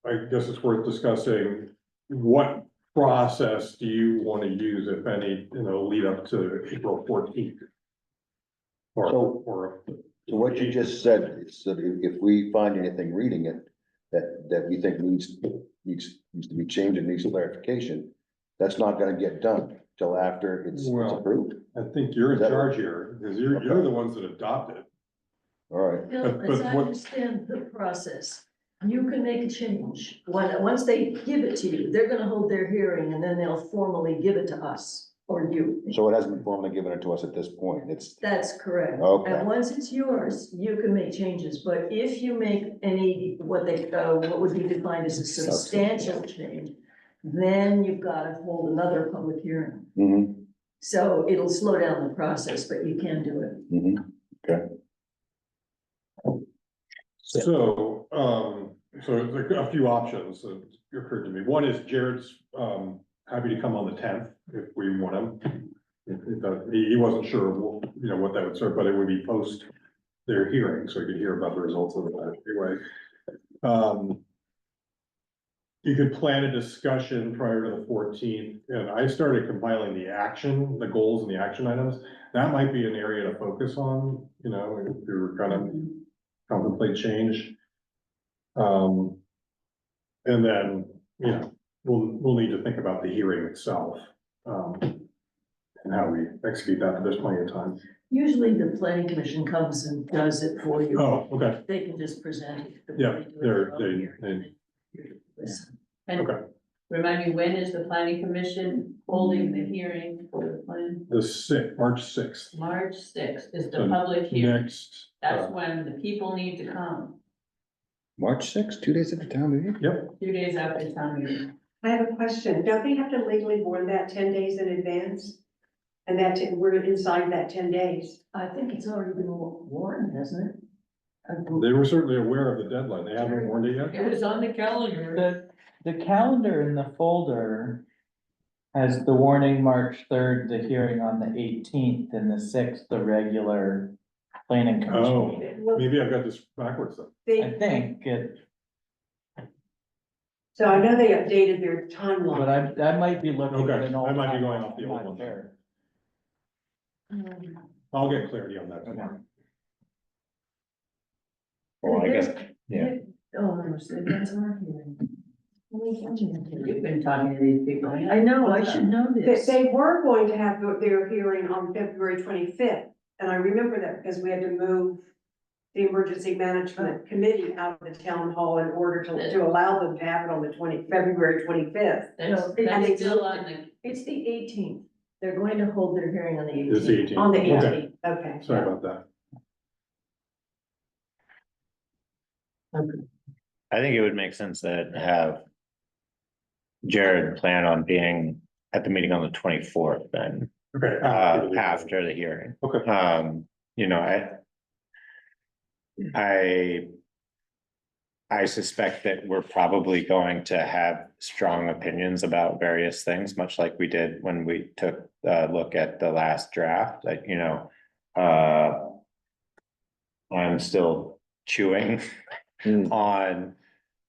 I guess it's worth discussing what process do you want to use, if any, lead up to April 14th? Or So what you just said is that if we find anything reading it that we think needs to be changed and needs clarification, that's not gonna get done till after it's Well, approved. I think you're in Is that charge here, because you're Okay. the ones that adopted it. All right, Bill, But as I what- understand the process, you can make a change. Once they give it to you, they're gonna hold their hearing and then they'll formally give it to us or you. so it hasn't been formally given it to us at this point, it's, That's correct. Okay. And once it's yours, you can make changes, but if you make any, what would be defined as a substantial change, then you've got to hold another public hearing. mhm, So it'll slow down the process, but you can do it. mhm, okay. So, so like a few options that occurred to me. One is Jared's, happy to come on the 10th if we want him. He wasn't sure, what that would serve, but it would be post their hearing, so he could hear about the results of that anyway. You could plan a discussion prior to the 14th, and I started compiling the goals and the action items. That might be an area to focus on, if you were gonna contemplate change. And then, we'll need to think about the hearing itself, and how we execute that at this point in time. Usually the planning commission comes and does it for you. Oh, okay, They can just present it. yeah, And okay, remind me, when is the planning commission holding the hearing for the plan? March 6th. March sixth is the So public hearing. Next. That's when the people need to come, March 6th, 2 days at the town meeting? Yep, 2 days after town meeting. I have a question. Don't they have to legally warn that 10 days in advance? And we're inside that 10 days. I think it's already been warned, hasn't it? they were certainly aware of the deadline. They haven't warned it yet? It was on the calendar. The calendar in the folder has the warning March 3rd, the hearing on the 18th, and the 6th, the regular planning commission Oh, meeting. maybe I've got this backwards then. I think it, So I know they updated their but timeline. I might be looking at Okay, an old. I might be going timeline, off the I'm old not one. sure. I'll get clarity on that tomorrow. Well, I guess, yeah. Oh, no, so that's our hearing. You've been talking to these people. I know, I should know They, this. they were going to have their hearing on February 25th. And I remember that because we had to move the emergency management committee out of the town hall in order to allow them to have it on the February 25th. That's, No, that's still on the, It's the 18th. They're going to hold their hearing on the It's the 18th. 18th. On the Okay. 18th, okay. Sorry about that. I think it would make sense that have Jared plan on being at the meeting on the 24th then, Okay. after the hearing. Okay. I suspect that we're probably going to have strong opinions about various things, much like we did when we took a look at the last draft, I'm still chewing on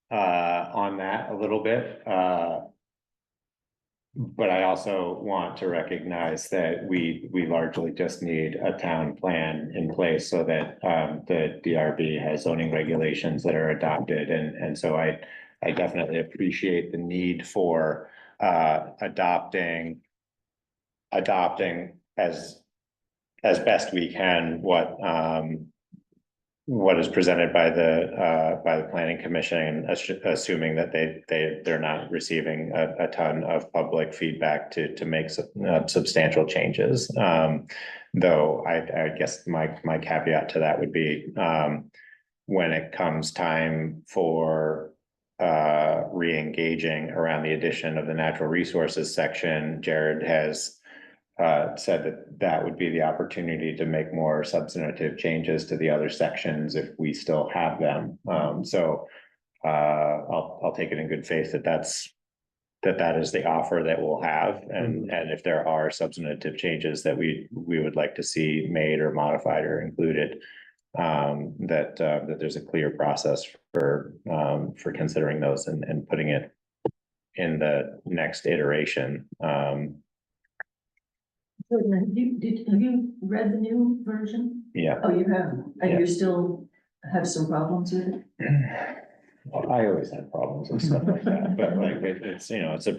that a little bit, but I also want to recognize that we largely just need a town plan in place so that the DRB has zoning regulations that are adopted, and so I definitely appreciate the need for adopting as best we can what is presented by the planning commission, assuming that they're not receiving a ton of public feedback to make substantial changes. Though I guess my caveat to that would be, when it comes time for re-engaging around the addition of the natural resources section, Jared has said that would be the opportunity to make more substantive changes to the other sections if we still have them. So I'll take it in good faith that is the offer that we'll have, and if there are substantive changes that we would like to see made or modified or included, that there's a clear process for considering those and putting it in the next iteration. So then, have you read the new version? Yeah. Oh, you have, and Yeah. you still have some problems with it? I always had problems and stuff like that, but like it's, you know, it's a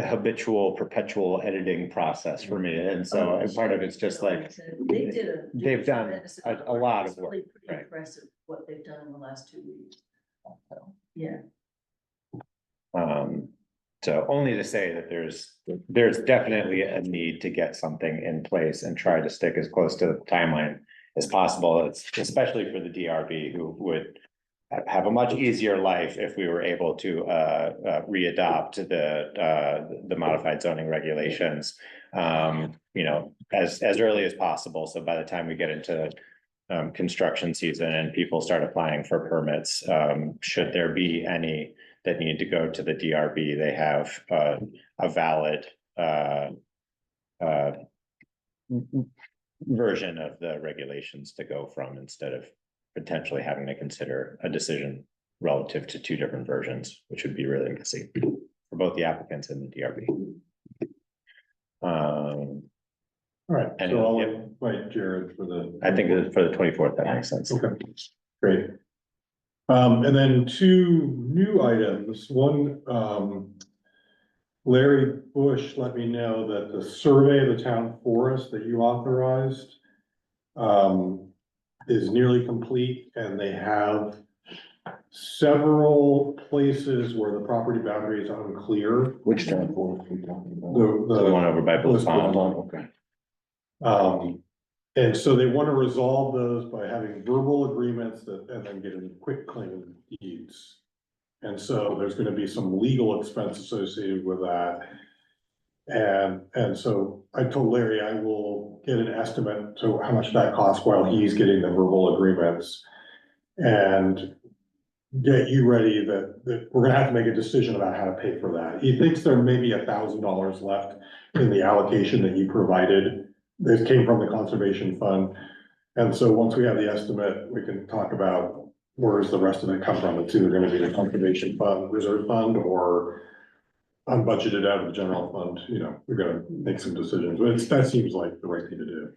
habitual, perpetual editing process for me. And so and part of it's just like, they've done a lot of work, Pretty right? impressive what they've done in the last 2 weeks. Yeah. So only to say that there's definitely a need to get something in place and try to stick as close to the timeline as possible. It's especially for the DRB, who would have a much easier life if we were able to readopt the modified zoning regulations, you know, as early as possible. So by the time we get into construction season and people start applying for permits, should there be any that need to go to the DRB, they have a valid version of the regulations to go from, instead of potentially having to consider a decision relative to 2 different versions, which would be really messy for both the applicants and the DRB. All right, And, so I'll yep. invite Jared for the. I think for the 24th, that makes sense. Okay, great. And then 2 new items. One, Larry Bush let me know that the survey of the town forest that you authorized is nearly complete, and they have several places where the property boundary is unclear. Which town forest are we talking about? The one over by Bill's Bliss Pond. Okay. And so they want to resolve those by having verbal agreements and then getting quick claim deeds. And so there's gonna be some legal expense associated with that. And so I told Larry I will get an estimate to how much that costs while he's getting the verbal agreements. And get you ready that we're gonna have to make a decision about how to pay for that. He thinks there may be $1,000 left in the allocation that you provided. This came from the conservation fund. And so once we have the estimate, we can talk about where's the rest of it come from. It's either gonna be the conservation fund, reserve fund, or unbudgeted out of the general fund. You know, we're gonna make some decisions, but that seems like the right thing to do.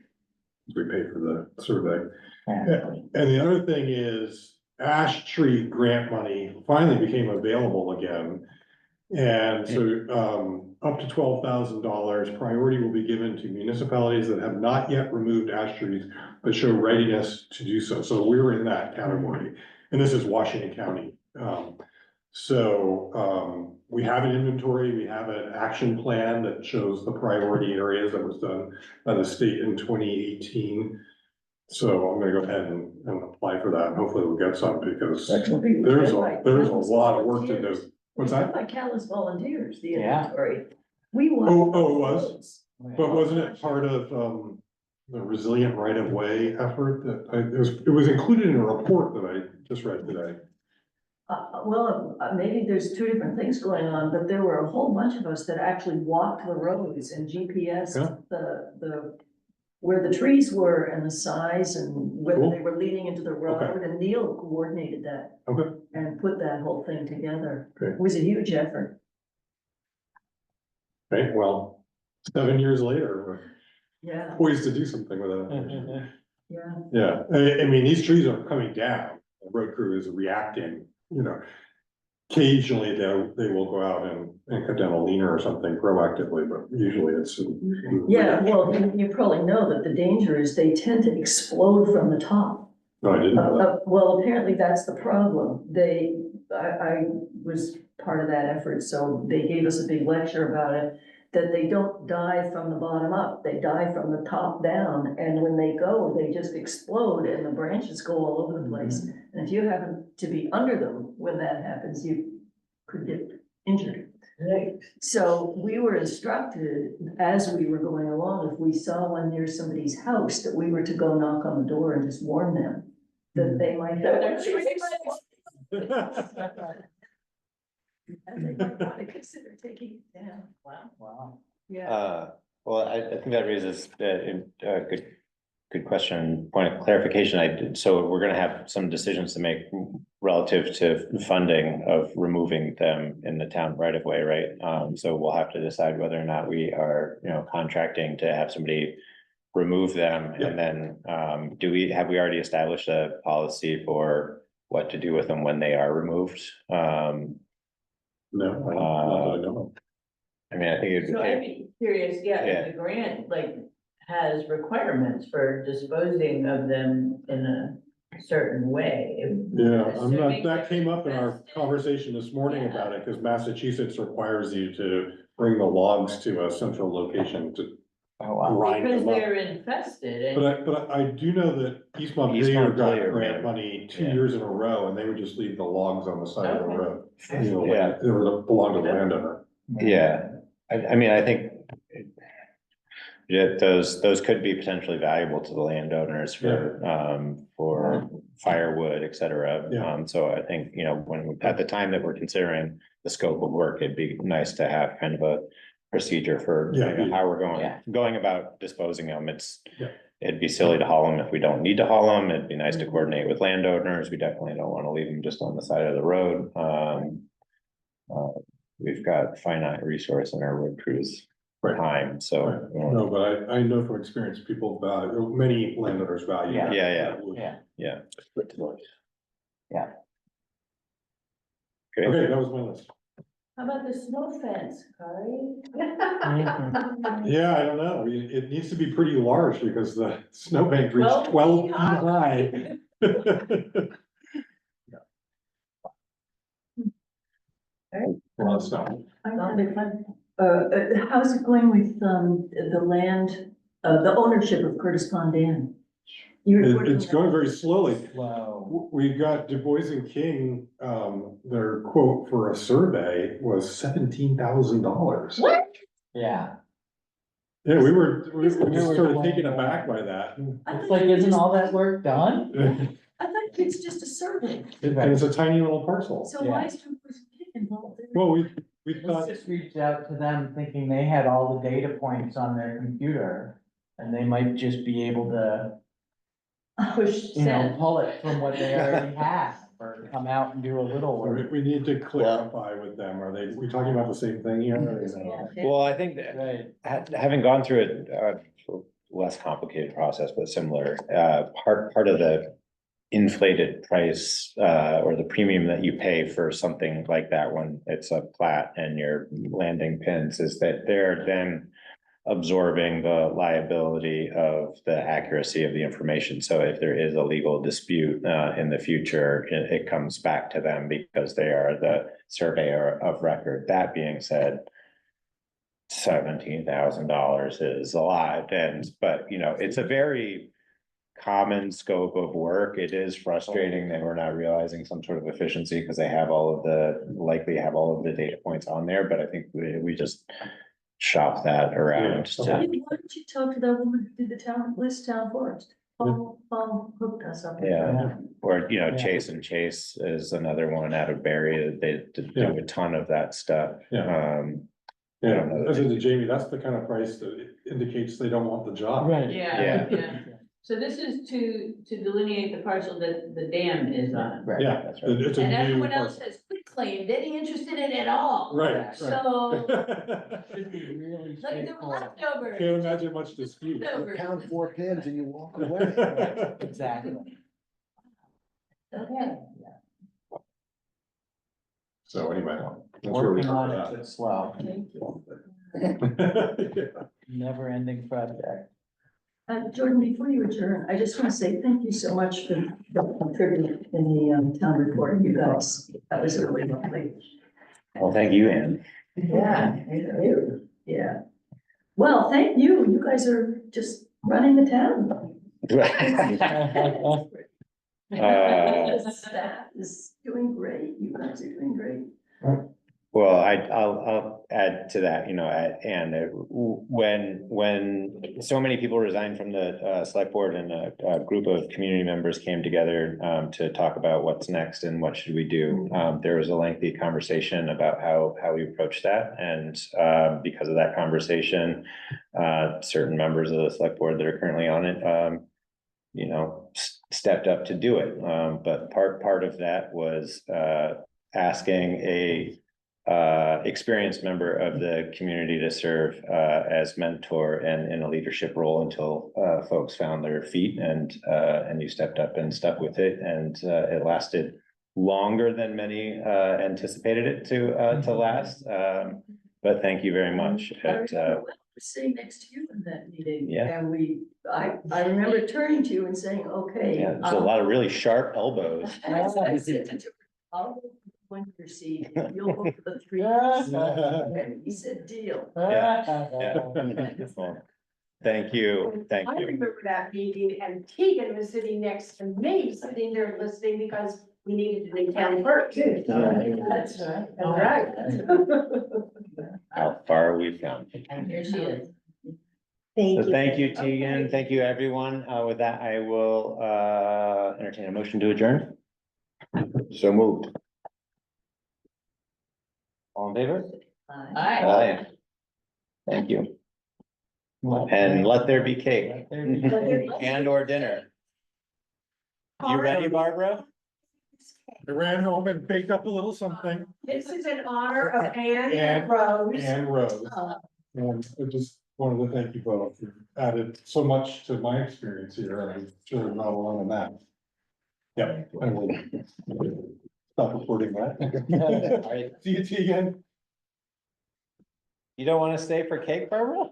We pay for the survey. And the other thing is ash tree grant money finally became available again. And so, up to $12,000 priority will be given to municipalities that have not yet removed ash trees, but show readiness to do so. So we're in that category, and this is Washington County. We have an inventory, we have an action plan that shows the priority areas that was done by the state in 2018. So I'm gonna go ahead and apply for that, and hopefully we'll get some, because Excellent. there's a lot of work to do. What's that? By Calais volunteers, the Yeah. inventory. We want. Oh, it was? But wasn't it part of, the resilient right of way effort that it was included in a report that I just read today? Maybe there's 2 different things going on, but there were a whole bunch of us that actually walked the roads and GPS Yeah. where the trees were and the size and whether Cool. they were leading into the road, Okay. and Neil coordinated that. Okay. And put that whole thing together. Great. It was a huge effort. Okay, well, 7 years later, we're Yeah, poised to do something with it. yeah. Yeah, I mean, these trees are coming down, the road crew is reacting, you know. Occasionally, they will go out and cut down a leaner or something proactively, but usually it's. Yeah, well, you probably know that the danger is they tend to explode from the top. No, I didn't know that. Well, apparently that's the problem. I was part of that effort, so they gave us a big lecture about it. That they don't die from the bottom up, they die from the top down, and when they go, they just explode and the branches go all over the place. And if you happen to be under them when that happens, you could get injured. Right. So we were instructed as we were going along, if we saw one near somebody's house, that we were to go knock on the door and just warn them that they might have. And they might want to consider taking it down. Wow. Yeah. Well, I think that raises a good good question, point of clarification. So we're gonna have some decisions to make relative to funding of removing them in the town right of way, right? So we'll have to decide whether or not we are, contracting to have somebody remove them, and then, have we already established a policy for what to do with them when they are removed? No, not that I know. I mean, I think So I'd be curious, if the grant has requirements for disposing of them in a certain way. That came up in our conversation this morning about it, because Massachusetts requires you to bring the logs to a central location to grind Because them up. they're infested and. But I do know that East East Montpelier got Montpelier, grant man. money 2 Yeah. years in a row, and they would just leave the logs on the side of the Okay. road. Yeah. They were belong to the landowner. Yeah, I mean, I think. Those could be potentially valuable to the landowners for firewood, et cetera. Yeah. So I think, at the time that we're considering the scope of work, it'd be nice to have kind of a procedure for how we're going about disposing them. It'd be silly to haul them if we don't need to haul them. It'd be nice to coordinate with landowners. We definitely don't want to leave them just on the side of the road. We've got finite resource in our road crews time, so. No, but I know from experience, people value, many landowners value. Yeah. that. Yeah. Okay, that was my list. How about the snow fence, Kari? Yeah, I don't know. It needs to be pretty large because the snowbank reached 12 12 feet feet high. high. A lot of snow. How's it going with, the land, the ownership of Curtis Pond Dam? It's going very slowly. Wow. We've got Du Bois and King, their quote for a survey was $17,000. What? Yeah, Yeah, we were We just were sort of blown taken away. aback by that. it's like, isn't all that work done? I thought it's just a survey, And it's a tiny little parcel. so why is Du Bois involved? Well, we Let's thought, just reach out to them thinking they had all the data points on their computer. And they might just be able to, Push you know, send. pull it from what they already have, or come out and do a little work. we need to clarify with them. Are we talking about the same thing here? or is it- Well, I think that Right. having gone through a less complicated process, but similar, part of the inflated price, or the premium that you pay for something like that when it's a plat and your landing pins is that they're then absorbing the liability of the accuracy of the information. So if there is a legal dispute, in the future, it comes back to them because they are the surveyor of record. That being said, $17,000 is a lot, but it's a very common scope of work. It is frustrating that we're not realizing some sort of efficiency because they have likely have all of the data points on there, but I think we just shop that around. Yeah. Why don't you talk to that woman who did the town forest? Paul hooked us up. with Yeah. that. Or, Chase and Chase is another one out of Barry. They do a ton of that stuff. Yeah. Yeah, I said to Jamie, that's the kind of price that indicates they don't want the job. Right. Yeah. So this is to delineate the parcel that the dam is on. Right. Yeah, That's right. it's a And new everyone else parcel. has claimed any interested in it at all. Right, So, Should be really look at the straightforward. leftovers. Can't imagine much dispute. Leftovers. Count 4 pins and you walk away. Exactly. Okay. So anyway. that's where we Working are on it, with but slow, Thank you. that. never ending project. Jordan, before you adjourn, I just want to say thank you so much for contributing in the town report, you guys. That was really lovely. Well, thank you, Ann. Yeah, thank you. Yeah. Well, thank you. You guys are just running the town. Staff is doing great. You guys are doing great. Well, I'll add to that, and when so many people resigned from the select board and a group of community members came together to talk about what's next and what should we do, there was a lengthy conversation about how we approach that, and because of that conversation, certain members of the select board that are currently on it stepped up to do it. But part of that was, asking a experienced member of the community to serve as mentor and in a leadership role until folks found their feet, and you stepped up and stuck with it, and it lasted longer than many anticipated it to last. But thank you very much. I was sitting next to you in that meeting. Yeah. And I remember turning to you and saying, okay. Yeah, there's a lot of really sharp elbows. I said to him, I'll go for the 1-year seat, and you'll go for the 3 years. And he said, deal. Well, thank you, thank I you. remember that meeting and Tegan was sitting next to me, sitting there listening because we needed to do town clerk too. That's right. That's right. How far we've come. And here she is. Thank So you. thank you, Tegan. Thank you, everyone. With that, I will entertain a motion to adjourn. So moved. All in favor? Hi. Aye. Thank you. And let there be cake and or dinner. You ready, Barbara? I ran home and baked up a little something, This is in honor of Anne And- Rose. and Rose. And I just wanted to thank you both. You added so much to my experience here, and I'm sure not alone in that. Yeah, I will stop recording that. All right. See you, Tegan. You don't want to stay for cake, Barbara?